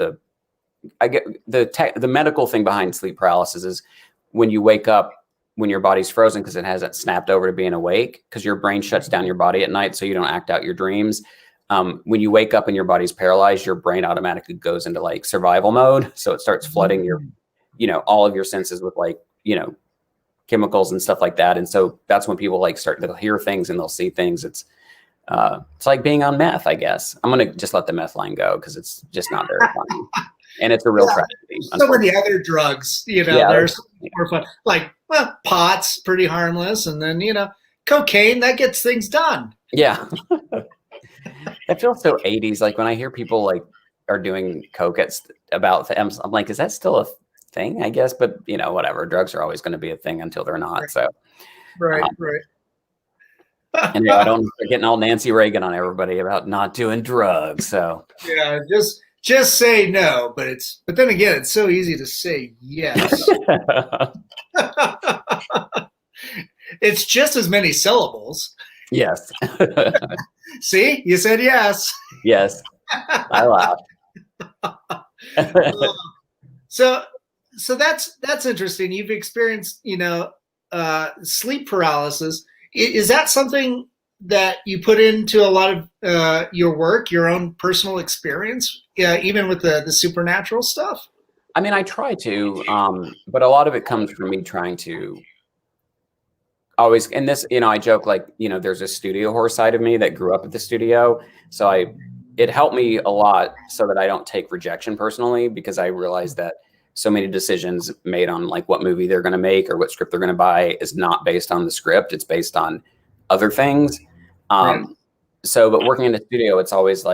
I get the medical thing behind sleep paralysis is when you wake up when your body's frozen because it hasn't snapped over to being awake, because your brain shuts down your body at night so you don't act out your dreams. When you wake up and your body's paralyzed, your brain automatically goes into like survival mode. So it starts flooding your, all of your senses with like, chemicals and stuff like that. And so that's when people they'll hear things and they'll see things. It's like being on meth, I guess. I'm going to just let the meth line go because it's just not very funny. And it's a real tragedy. Some of the other drugs, there's more fun. Like, pot's pretty harmless. And then, cocaine, that gets things done. Yeah. It feels so 80s. Like when I hear people are doing coke about them, I'm like, is that still a thing? I guess, but whatever. Drugs are always going to be a thing until they're not. So, right. And I don't getting all Nancy Reagan on everybody about not doing drugs. So yeah, just say no. But then again, it's so easy to say yes. It's just as many syllables. Yes. See, you said yes. Yes, I laughed. So that's interesting. You've experienced, sleep paralysis. Is that something that you put into a lot of your work, your own personal experience, even with the supernatural stuff? I mean, I try to, but a lot of it comes from me trying to always, and this, I joke there's a studio horror side of me that grew up at the studio. So it helped me a lot so that I don't take rejection personally, because I realized that so many decisions made on what movie they're going to make or what script they're going to buy is not based on the script. It's based on other things. Right. But working in the studio, it's always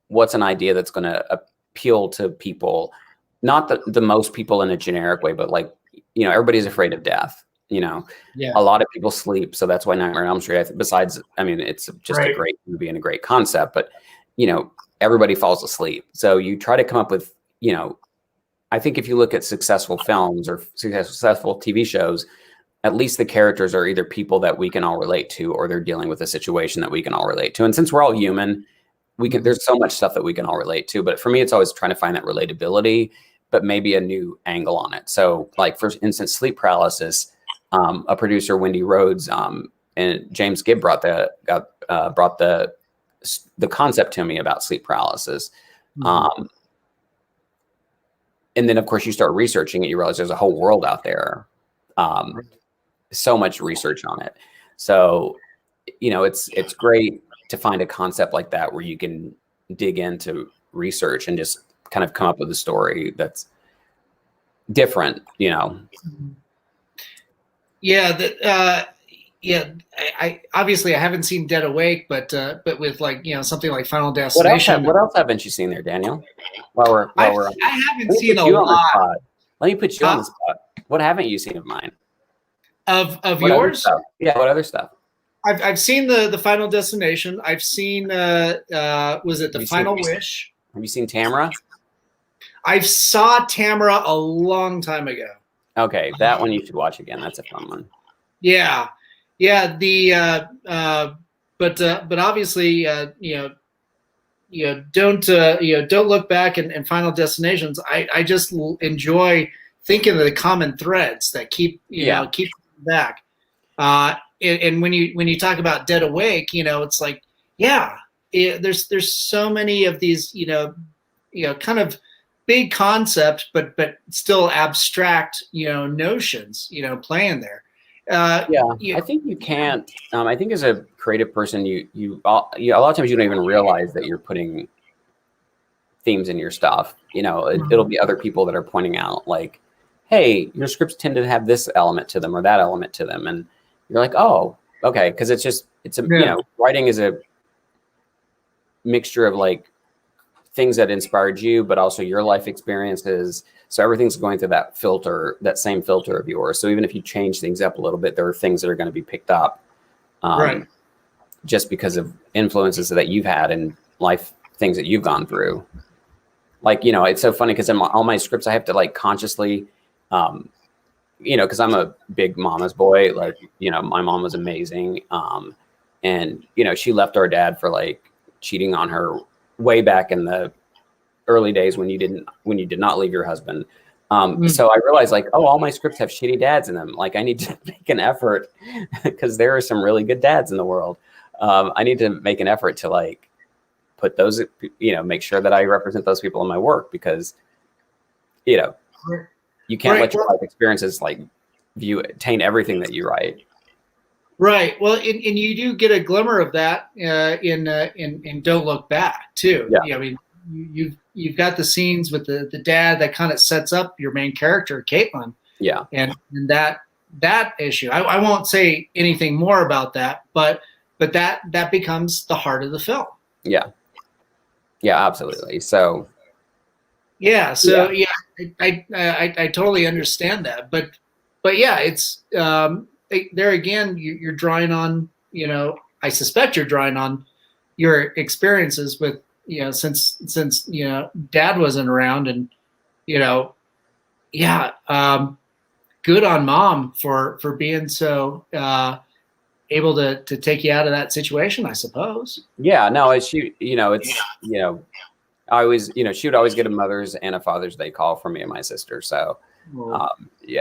what's an idea that's going to appeal to people, not the most people in a generic way, but everybody's afraid of death. A lot of people sleep. So that's why Nightmare on Elm Street, it's just a great movie and a great concept, but everybody falls asleep. So you try to come up with, I think if you look at successful films or successful TV shows, at least the characters are either people that we can all relate to, or they're dealing with a situation that we can all relate to. And since we're all human, there's so much stuff that we can all relate to. But for me, it's always trying to find that relatability, but maybe a new angle on it. So for instance, sleep paralysis, a producer, Wendy Rhodes, and James Gibb brought the concept to me about sleep paralysis. And then of course you start researching it, you realize there's a whole world out there. So much research on it. So, it's great to find a concept like that where you can dig into research and just kind of come up with a story that's different, you know. Yeah, yeah. I obviously I haven't seen Dead Awake, but with like something like Final Destination. What else haven't you seen there, Daniel? While we're I haven't let me seen put a you on the lot spot. Let me put you on the spot. What haven't you seen of mine? of What other yours. stuff? Yeah, what other stuff? I've seen the Final Destination. I've seen was it the Final Wish? Have you seen Tamara? I saw Tamara a long time ago. Okay, that one you should watch again. That's a fun one. Yeah, yeah. But obviously, don't look back and Final Destinations. I just enjoy thinking of the common threads that keep keep back. And when you talk about Dead Awake, it's like there's so many of these kind of big concept, but still abstract notions playing there. I think you can't. I think as a creative person, you a lot of times you don't even realize that you're putting themes in your stuff. It'll be other people that are pointing out like, hey, your scripts tend to have this element to them or that element to them, and you're like, oh, okay, because writing is a mixture of like things that inspired you, but also your life experiences. So everything's going through that same filter of yours. So even if you change things up a little bit, there are things that are going to be picked up, just because of influences that you've had and life things that you've gone through. Like, it's so funny because in all my scripts, I have to like consciously, because I'm a big mama's boy. Like, my mom was amazing, and she left our dad for like cheating on her way back in the early days when you did not leave your husband. So I realized like, oh, all my scripts have shitty dads in them. Like I need to make an effort because there are some really good dads in the world. I need to make an effort to like put those, make sure that I represent those people in my work because, you can't let your life experiences like taint everything that you write. Right. Well, and you do get a glimmer of that in Don't Look Back too. Yeah. I mean, you've got the scenes with the dad that kind of sets up your main character, Caitlin. Yeah. And that issue, I won't say anything more about that, but that becomes the heart of the film. Yeah. Yeah, absolutely. So. Yeah. So I totally understand that, but yeah, it's there again. You're drawing on, I suspect you're drawing on your experiences with, since dad wasn't around, and good on mom for being so able to take you out of that situation, I suppose. Yeah, no, I always, she would always get a Mother's and a Father's Day call from me and my sister. So,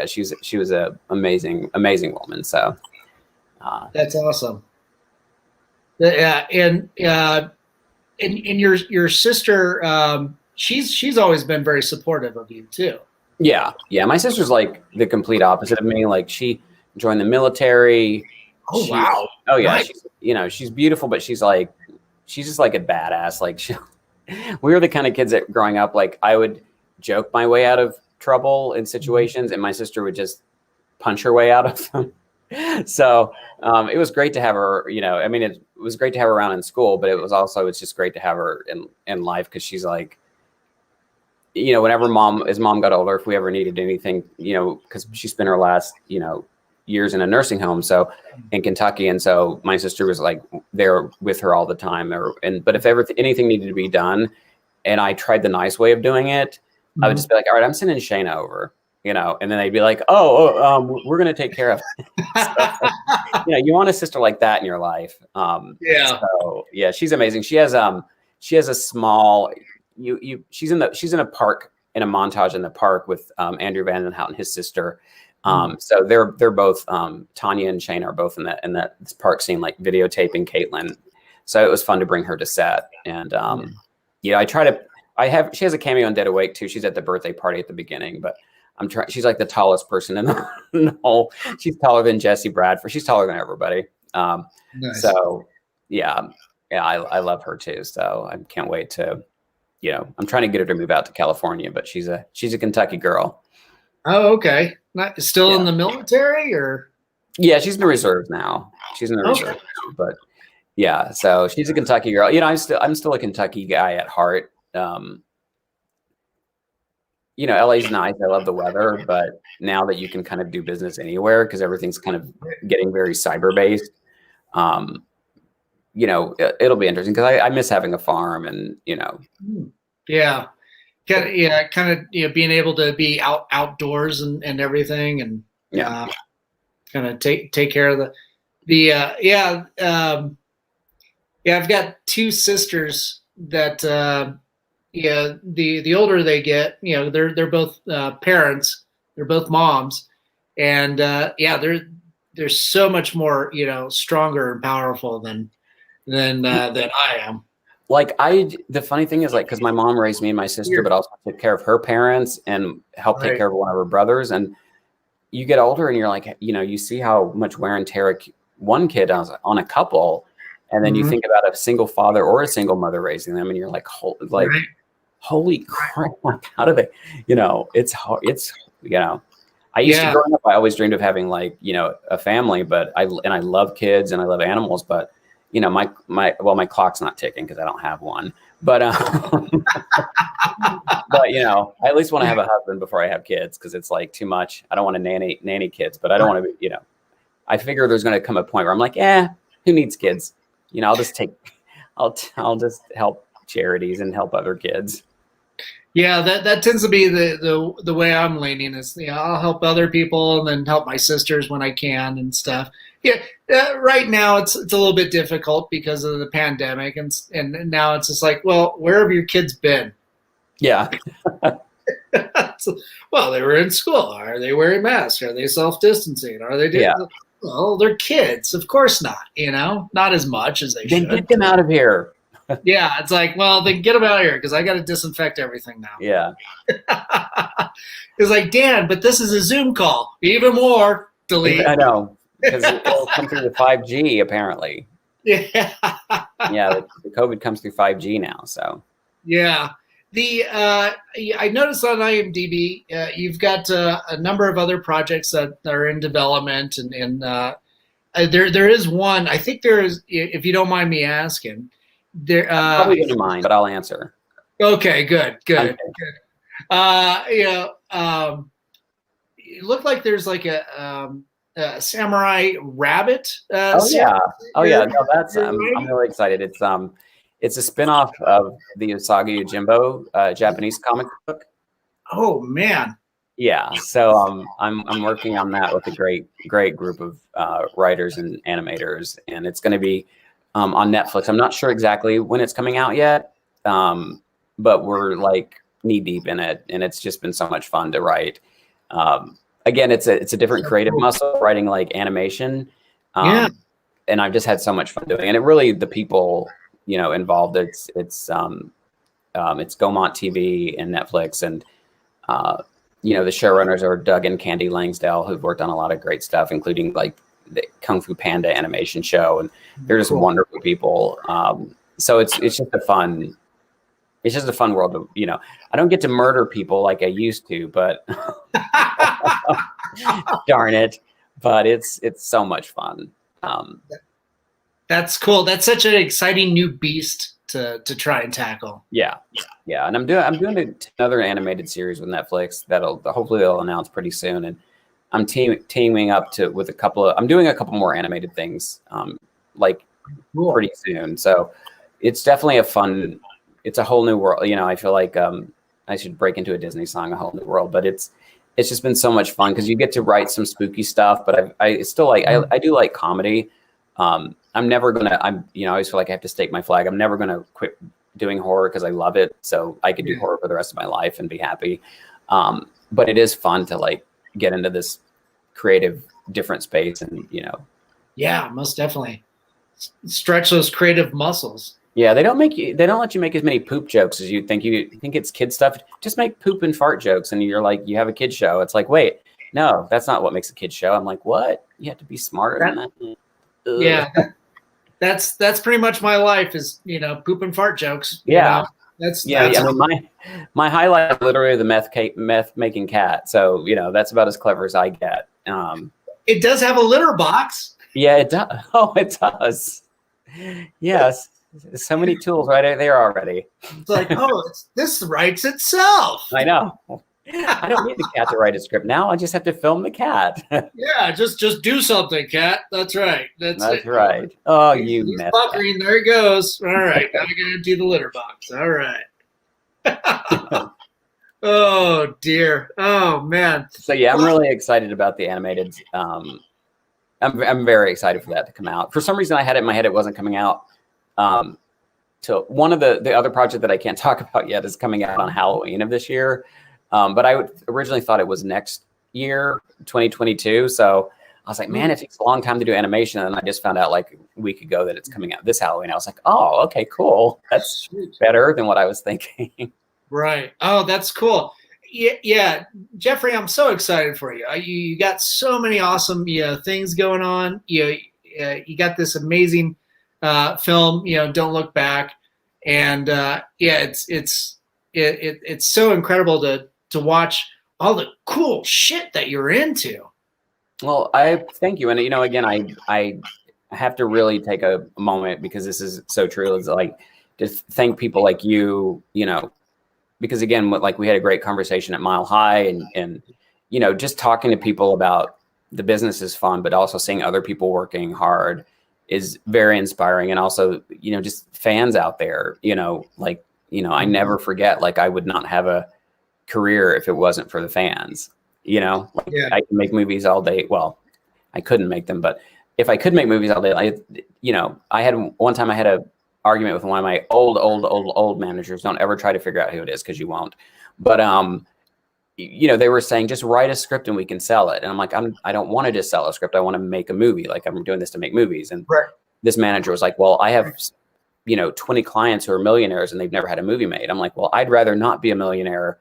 she was an amazing woman. So, that's awesome. And your sister, she's always been very supportive of you too. Yeah. My sister's like the complete opposite of me. Like she joined the military. Oh, wow. Oh yeah. Nice. She's beautiful, but she's just like a badass. Like we were the kind of kids that growing up, like I would joke my way out of trouble in situations and my sister would just punch her way out of them. So it was great to have her, it was great to have her around in school, but it's just great to have her in life because she's like, whenever as mom got older, if we ever needed anything, because she spent her last, years in a nursing home, so in Kentucky, and so my sister was like there with her all the time. But if anything needed to be done, and I tried the nice way of doing it, I would just be like, all right, I'm sending Shayna over, and then they'd be like, we're gonna take care of it. So, you want a sister like that in your life. So yeah, she's amazing. She has a small. She's in a park in a montage in the park with Andrew Van Den Hout and his sister. So they're both Tanya and Shane are both in that park scene, like videotaping Caitlin. So it was fun to bring her to set. And she has a cameo on Dead Awake too. She's at the birthday party at the beginning, but she's like the tallest person in the whole. She's taller than Jesse Bradford. She's taller than everybody. Nice. So I love her too. So I can't wait to, I'm trying to get her to move out to California, but she's a Kentucky girl. Oh, okay. Not still Yeah. in the military, or? Yeah, she's in the reserves now. She's in the Okay. reserve now, but yeah, so she's a Kentucky girl. You know, I'm still a Kentucky guy at heart. You know, LA's nice. I love the weather, but now that you can kind of do business anywhere because everything's kind of getting very cyber based, um, you know, it'll be interesting because I miss having a farm and, you know. Yeah. Kind of, being able to be outdoors and everything, and Yeah. kind of take care of I've got two sisters that the older they get, they're both parents, they're both moms, and they're so much more stronger and powerful than I am. Like the funny thing is like, cause my mom raised me and my sister, but also took care of her parents and helped take care of one of her brothers. And you get older and you're like, you know, you see how much wear and tear one kid on a couple. And then you think about a single father or a single mother raising them. And you're like, holy crap. Like, how do they, you know, it's, you know, I used to growing up, I always dreamed of having like, you know, a family, but I love kids and I love animals, but you know, my clock's not ticking because I don't have one, but but you know, I at least want to have a husband before I have kids because it's like too much. I don't want to nanny kids, but I don't want to be, you know, I figure there's going to come a point where I'm like, who needs kids? You know, I'll just help charities and help other kids. Yeah, that tends to be the way I'm leaning is, I'll help other people and then help my sisters when I can and stuff. Yeah, right now it's a little bit difficult because of the pandemic, and now it's just like, well, where have your kids been? Yeah. Well, they were in school. Are they wearing masks? Are they self-distancing? Are they doing? Yeah. Well, they're kids. Of course not. Not as much as they should. Get them out of here. Yeah, it's like, well, then get them out of here because I got to disinfect everything now. Yeah. It's like, Dan, but this is a Zoom call. Even more, delete. I know, because it'll come through the 5G apparently. Yeah. Yeah, the COVID comes through 5G now, so. Yeah. I noticed on IMDb you've got a number of other projects that are in development, and there is one. I think there is, if you don't mind me asking. There, probably wouldn't mind, but I'll answer. Okay, good. It looked like there's like a samurai rabbit. Oh yeah. No, that's I'm really excited. It's a spinoff of the Usagi Yojimbo Japanese comic book. Oh man. Yeah. So I'm working on that with a great group of writers and animators, and it's going to be on Netflix. I'm not sure exactly when it's coming out yet, but we're like knee deep in it, and it's just been so much fun to write. Again, it's a different creative muscle, writing like animation, and I've just had so much fun doing it. And it really, the people involved, it's Gaumont TV and Netflix, and the showrunners are Doug and Candy Langsdale, who've worked on a lot of great stuff, including like the Kung Fu Panda animation show, and they're just wonderful people. So it's just a fun world of, I don't get to murder people like I used to, but darn it. But it's so much fun. That's cool. That's such an exciting new beast to try and tackle. Yeah. And I'm doing another animated series with Netflix hopefully they'll announce pretty soon. And I'm teaming up with I'm doing a couple more animated things pretty soon. So it's definitely it's a whole new world. I feel like I should break into a Disney song, A Whole New World, but it's just been so much fun because you get to write some spooky stuff, but I still like, I do like comedy. I'm never going to, I always feel like I have to stake my flag. I'm never going to quit doing horror because I love it. So I could do horror for the rest of my life and be happy. But it is fun to like get into this creative, different space and, Yeah, most definitely. Stretch those creative muscles. Yeah, they don't let you make as many poop jokes as you think. You think it's kid stuff. Just make poop and fart jokes, and you're like, you have a kid show. It's like, wait, no, that's not what makes a kid show. I'm like, what? You have to be smarter than that. Yeah, that's pretty much my life is poop and fart jokes. Yeah, Yeah, I mean, my highlight is literally the meth making cat. So that's about as clever as I get. It does have a litter box. Yeah, it does. Oh, it does. Yes, so many tools right there already. It's like, oh, this writes itself. I know. I don't need the cat to write a script now. I just have to film the cat. Yeah, just do something, cat. That's right. That's right. Oh, he's buckering. There he goes. All right, now we gotta do the litter box. All right. Oh dear. Oh man. So yeah, I'm really excited about the animated. I'm very excited for that to come out. For some reason, I had it in my head it wasn't coming out. Till one of the other project that I can't talk about yet is coming out on Halloween of this year. But I originally thought it was next year, 2022. So I was like, man, it takes a long time to do animation. And I just found out like a week ago that it's coming out this Halloween. I was like, oh, okay, cool. That's better than what I was thinking. Right. Oh, that's cool. Yeah, Jeffrey, I'm so excited for you. You got so many awesome things going on. You got this amazing film. Don't Look Back, and it's so incredible to watch all the cool shit that you're into. Well, I thank you, and again, I have to really take a moment because this is so true. It's like to thank people like you, because again, like we had a great conversation at Mile High, and just talking to people about the business is fun, but also seeing other people working hard is very inspiring. And also, just fans out there, I never forget, like I would not have a career if it wasn't for the fans, I can make movies all day. Well, I couldn't make them, but if I could make movies all day, I had one time I had a argument with one of my old managers. Don't ever try to figure out who it is because you won't. But they were saying just write a script and we can sell it. And I'm like, I don't want to just sell a script. I want to make a movie. Like I'm doing this to make movies. And this manager was like, well, I have 20 clients who are millionaires and they've never had a movie made. I'm like, well, I'd rather not be a millionaire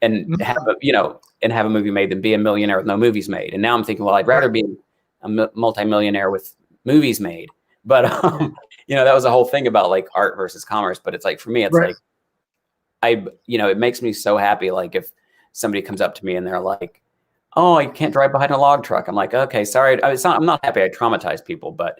and have a movie made than be a millionaire with no movies made. And now I'm thinking, well, I'd rather be a multimillionaire with movies made. But that was the whole thing about like art versus commerce. But it's like, for me, it's like, it makes me so happy. Like if somebody comes up to me and they're like, oh, I can't drive behind a log truck. I'm like, okay, sorry. I'm not happy I traumatized people, but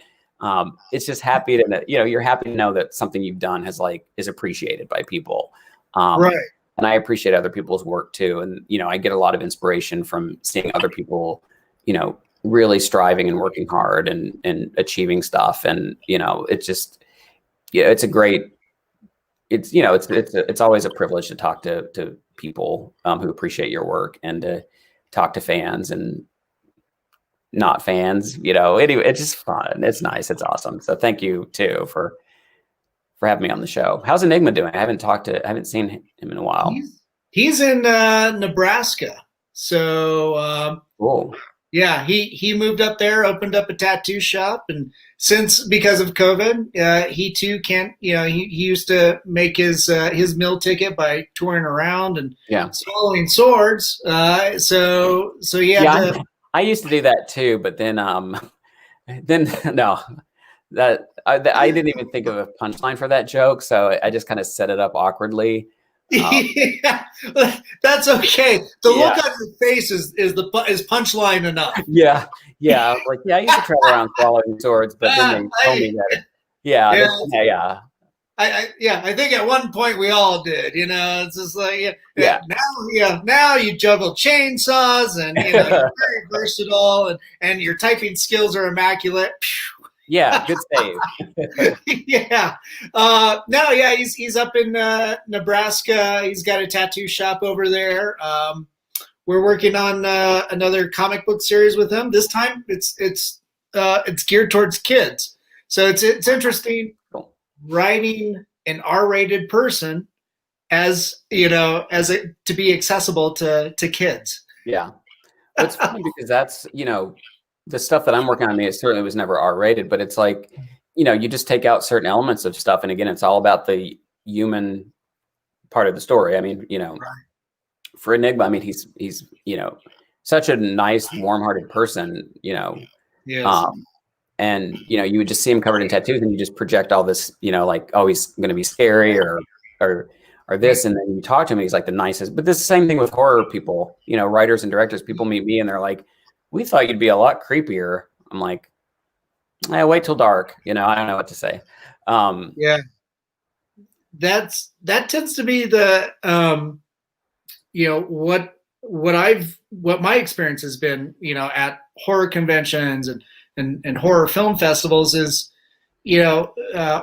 it's just happy to, you're happy to know that something you've done is appreciated by people. And I appreciate other people's work too. And, I get a lot of inspiration from seeing other people, really striving and working hard and achieving stuff. And, it's just, it's a great, it's always a privilege to talk to people who appreciate your work and to talk to fans and not fans, anyway, it's just fun. It's nice. It's awesome. So thank you too for having me on the show. How's Enigma doing? I haven't seen him in a while. He's in Nebraska. So cool. Yeah, he moved up there, opened up a tattoo shop, and because of COVID, he too can't. He used to make his meal ticket by touring around and swallowing swords. So yeah. I used to do that too, but then no, that I didn't even think of a punchline for that joke, so I just kind of set it up awkwardly. Yeah, that's okay. The look on your face is punchline enough. Yeah. I was like, I used to travel around swallowing swords, but then they told me that. Yeah. I think at one point we all did. It's just like now you juggle chainsaws and you're very versatile and your typing skills are immaculate. Yeah, good save. Yeah. He's up in Nebraska. He's got a tattoo shop over there. We're working on another comic book series with him. This time it's geared towards kids. So it's interesting writing an R-rated person to be accessible to kids. Yeah. It's funny because that's, the stuff that I'm working on, it certainly was never R-rated, but it's like, you just take out certain elements of stuff. And again, it's all about the human part of the story. I mean, for Enigma, I mean, he's such a nice, warm-hearted person, Yes. And, you would just see him covered in tattoos and you just project all this, like, oh, he's going to be scary or, or this, and then you talk to him, he's like the nicest. But this is the same thing with horror people, you know, writers and directors. People meet me and they're like, "We thought you'd be a lot creepier." I'm like, wait till dark. You know, I don't know what to say. Yeah, that tends to be the you know, what my experience has been, you know, at horror conventions and horror film festivals is, you know,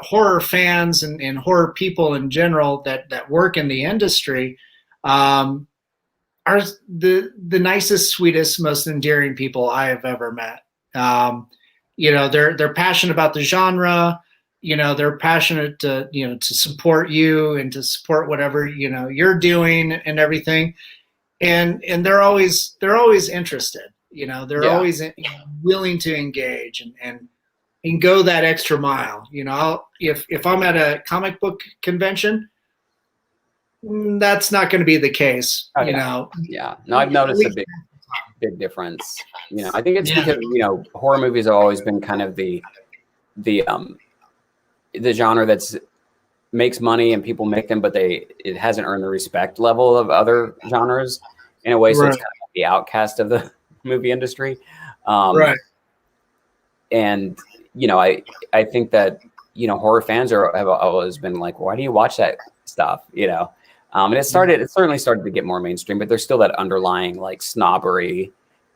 horror fans and horror people in general that work in the industry are the nicest, sweetest, most endearing people I have ever met. You know, they're passionate about the genre. You know, they're passionate to, you know, to support you and to support whatever, you know, you're doing and everything. And they're always interested. You know, they're always willing to engage and go that extra mile. You know, if I'm at a comic book convention, that's not going to be the case. You know. Yeah. No, I've noticed a big difference. You know, I think it's because, you know, horror movies have always been kind of the genre that's makes money and people make them, but it hasn't earned the respect level of other genres in a way. So it's kind of like the outcast of the movie industry. Right. And, you know, I think that, you know, horror fans have always been like, why do you watch that stuff? You know? And it certainly started to get more mainstream, but there's still that underlying like snobbery,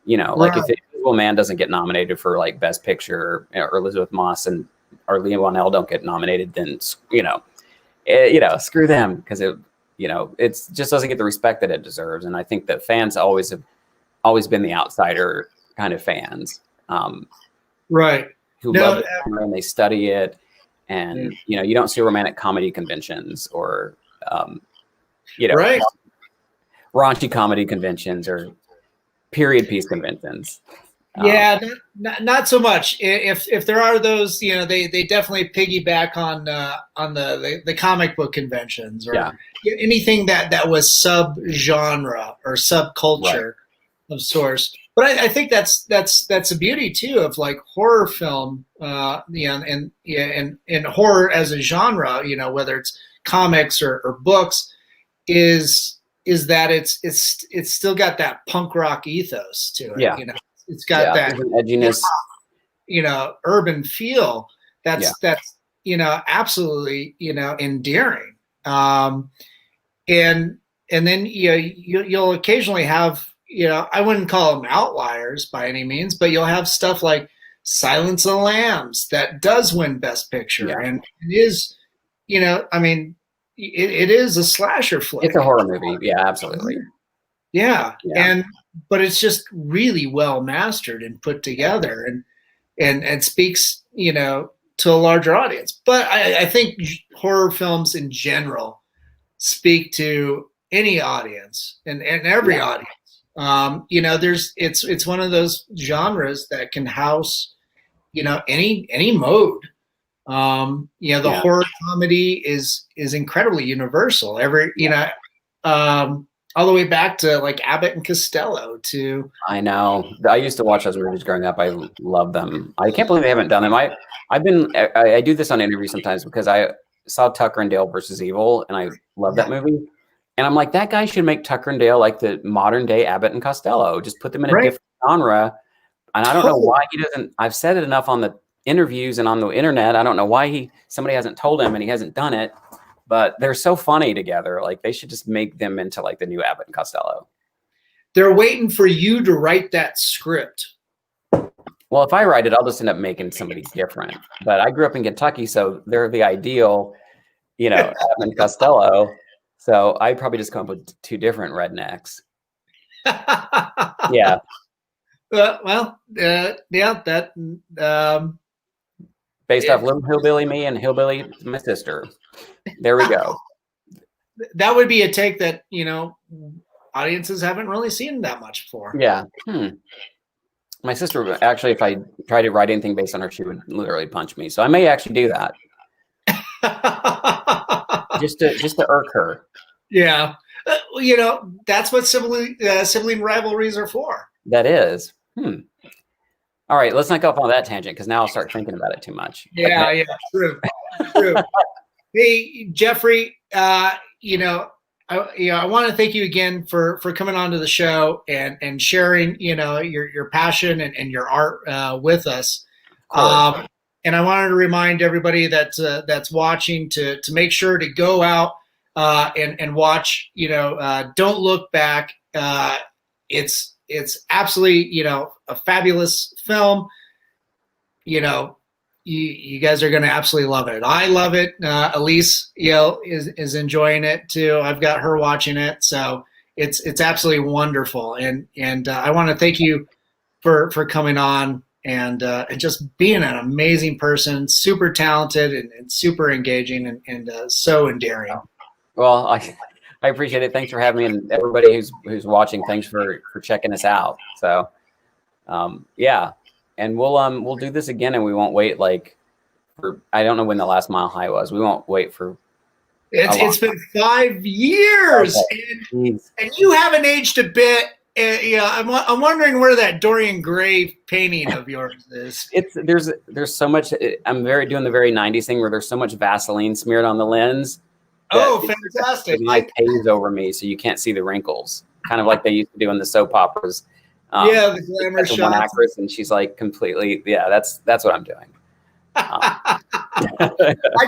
you know, like if Invisible Man doesn't get nominated for like Best Picture, or Elizabeth Moss or Liam Wannell don't get nominated, then, you know, screw them, because it just doesn't get the respect that it deserves. And I think that fans have always been the outsider kind of fans, right? Who love it and they study it, and you know, you don't see romantic comedy conventions or you know, raunchy comedy conventions or period piece conventions. Yeah, not so much. If there are those, you know, they definitely piggyback on the comic book conventions or anything that was sub-genre or subculture of sorts. But I think that's a beauty too of like horror film, you know, and horror as a genre, you know, whether it's comics or books, is that it's still got that punk rock ethos to it. You know. It's got that edginess, you know, urban feel. That's you know, absolutely, you know, endearing. And then, you know, you'll occasionally have, you know, I wouldn't call them outliers by any means, but you'll have stuff like Silence of the Lambs that does win Best Picture, and it is, you know, I mean, it is a slasher flick. It's a horror movie, absolutely. Yeah. But it's just really well mastered and put together, and speaks, you know, to a larger audience. But I think horror films in general speak to any audience and every audience. You know, it's one of those genres that can house, you know, any mode. You know, the horror comedy is incredibly universal. You know, all the way back to like Abbott and Costello to. I know. I used to watch those movies growing up. I love them. I can't believe they haven't done them. I do this on interviews sometimes because I saw Tucker and Dale versus Evil, and I love that movie. And I'm like, that guy should make Tucker and Dale like the modern day Abbott and Costello. Just put them in a different genre. And I don't know why he doesn't. I've said it enough on the interviews and on the internet. I don't know why somebody hasn't told him and he hasn't done it. But they're so funny together. Like, they should just make them into like the new Abbott and Costello. They're waiting for you to write that script. Well, if I write it, I'll just end up making somebody different. But I grew up in Kentucky, so they're the ideal, you know, Abbott and Costello. So I'd probably just come up with two different rednecks. Yeah. That. Based off Little Hillbilly Me and Hillbilly My Sister. There we go. That would be a take that, you know, audiences haven't really seen that much before. Yeah. My sister, actually, if I tried to write anything based on her, she would literally punch me. So I may actually do that. just to irk her. Yeah. You know, that's what sibling rivalries are for. That is. All right, let's not go off on that tangent, because now I'll start thinking about it too much. Yeah, true. Hey, Jeffrey, I want to thank you again for coming onto the show and sharing, your passion and your art with us. Of course. And I wanted to remind everybody that's watching to make sure to go out and watch. Don't Look Back. It's absolutely a fabulous film. You guys are going to absolutely love it. I love it. Elise, is enjoying it too. I've got her watching it, so it's absolutely wonderful. And I want to thank you for coming on and just being an amazing person, super talented and super engaging and so endearing. Well, I appreciate it. Thanks for having me, and everybody who's watching. Thanks for checking us out. So, yeah. And we'll do this again, and we won't wait for I don't know when the last Mile High was. We won't wait for. It's been 5 years, okay. and you haven't aged a bit. I'm wondering where that Dorian Gray painting of yours is. There's so much. I'm doing the very 90s thing where there's so much Vaseline smeared on the lens. Oh, fantastic! The light pays over me, so you can't see the wrinkles, kind of like they used to do in the soap operas. The glamour shots. One actress, and she's like completely. Yeah, that's what I'm doing. I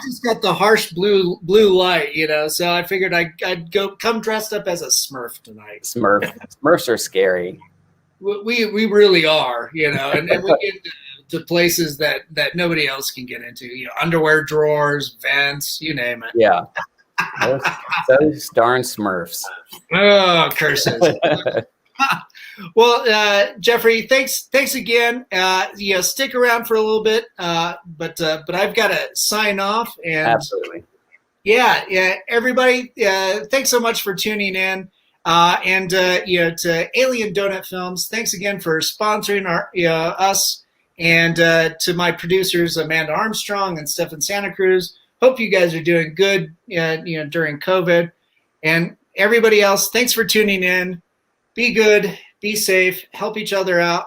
just got the harsh blue light, so I figured I'd come dressed up as a Smurf tonight. Smurfs are scary. We really are, and we get to places that nobody else can get into. Underwear drawers, vents, you name it. Yeah, those darn Smurfs. Oh, curses. Well, Jeffrey, thanks again. Stick around for a little bit, but I've got to sign off. And absolutely. Yeah. Everybody, thanks so much for tuning in. And to Alien Donut Films, thanks again for sponsoring us, and to my producers Amanda Armstrong and Stefan Santa Cruz. Hope you guys are doing good, during COVID. And everybody else, thanks for tuning in. Be good, be safe, help each other out.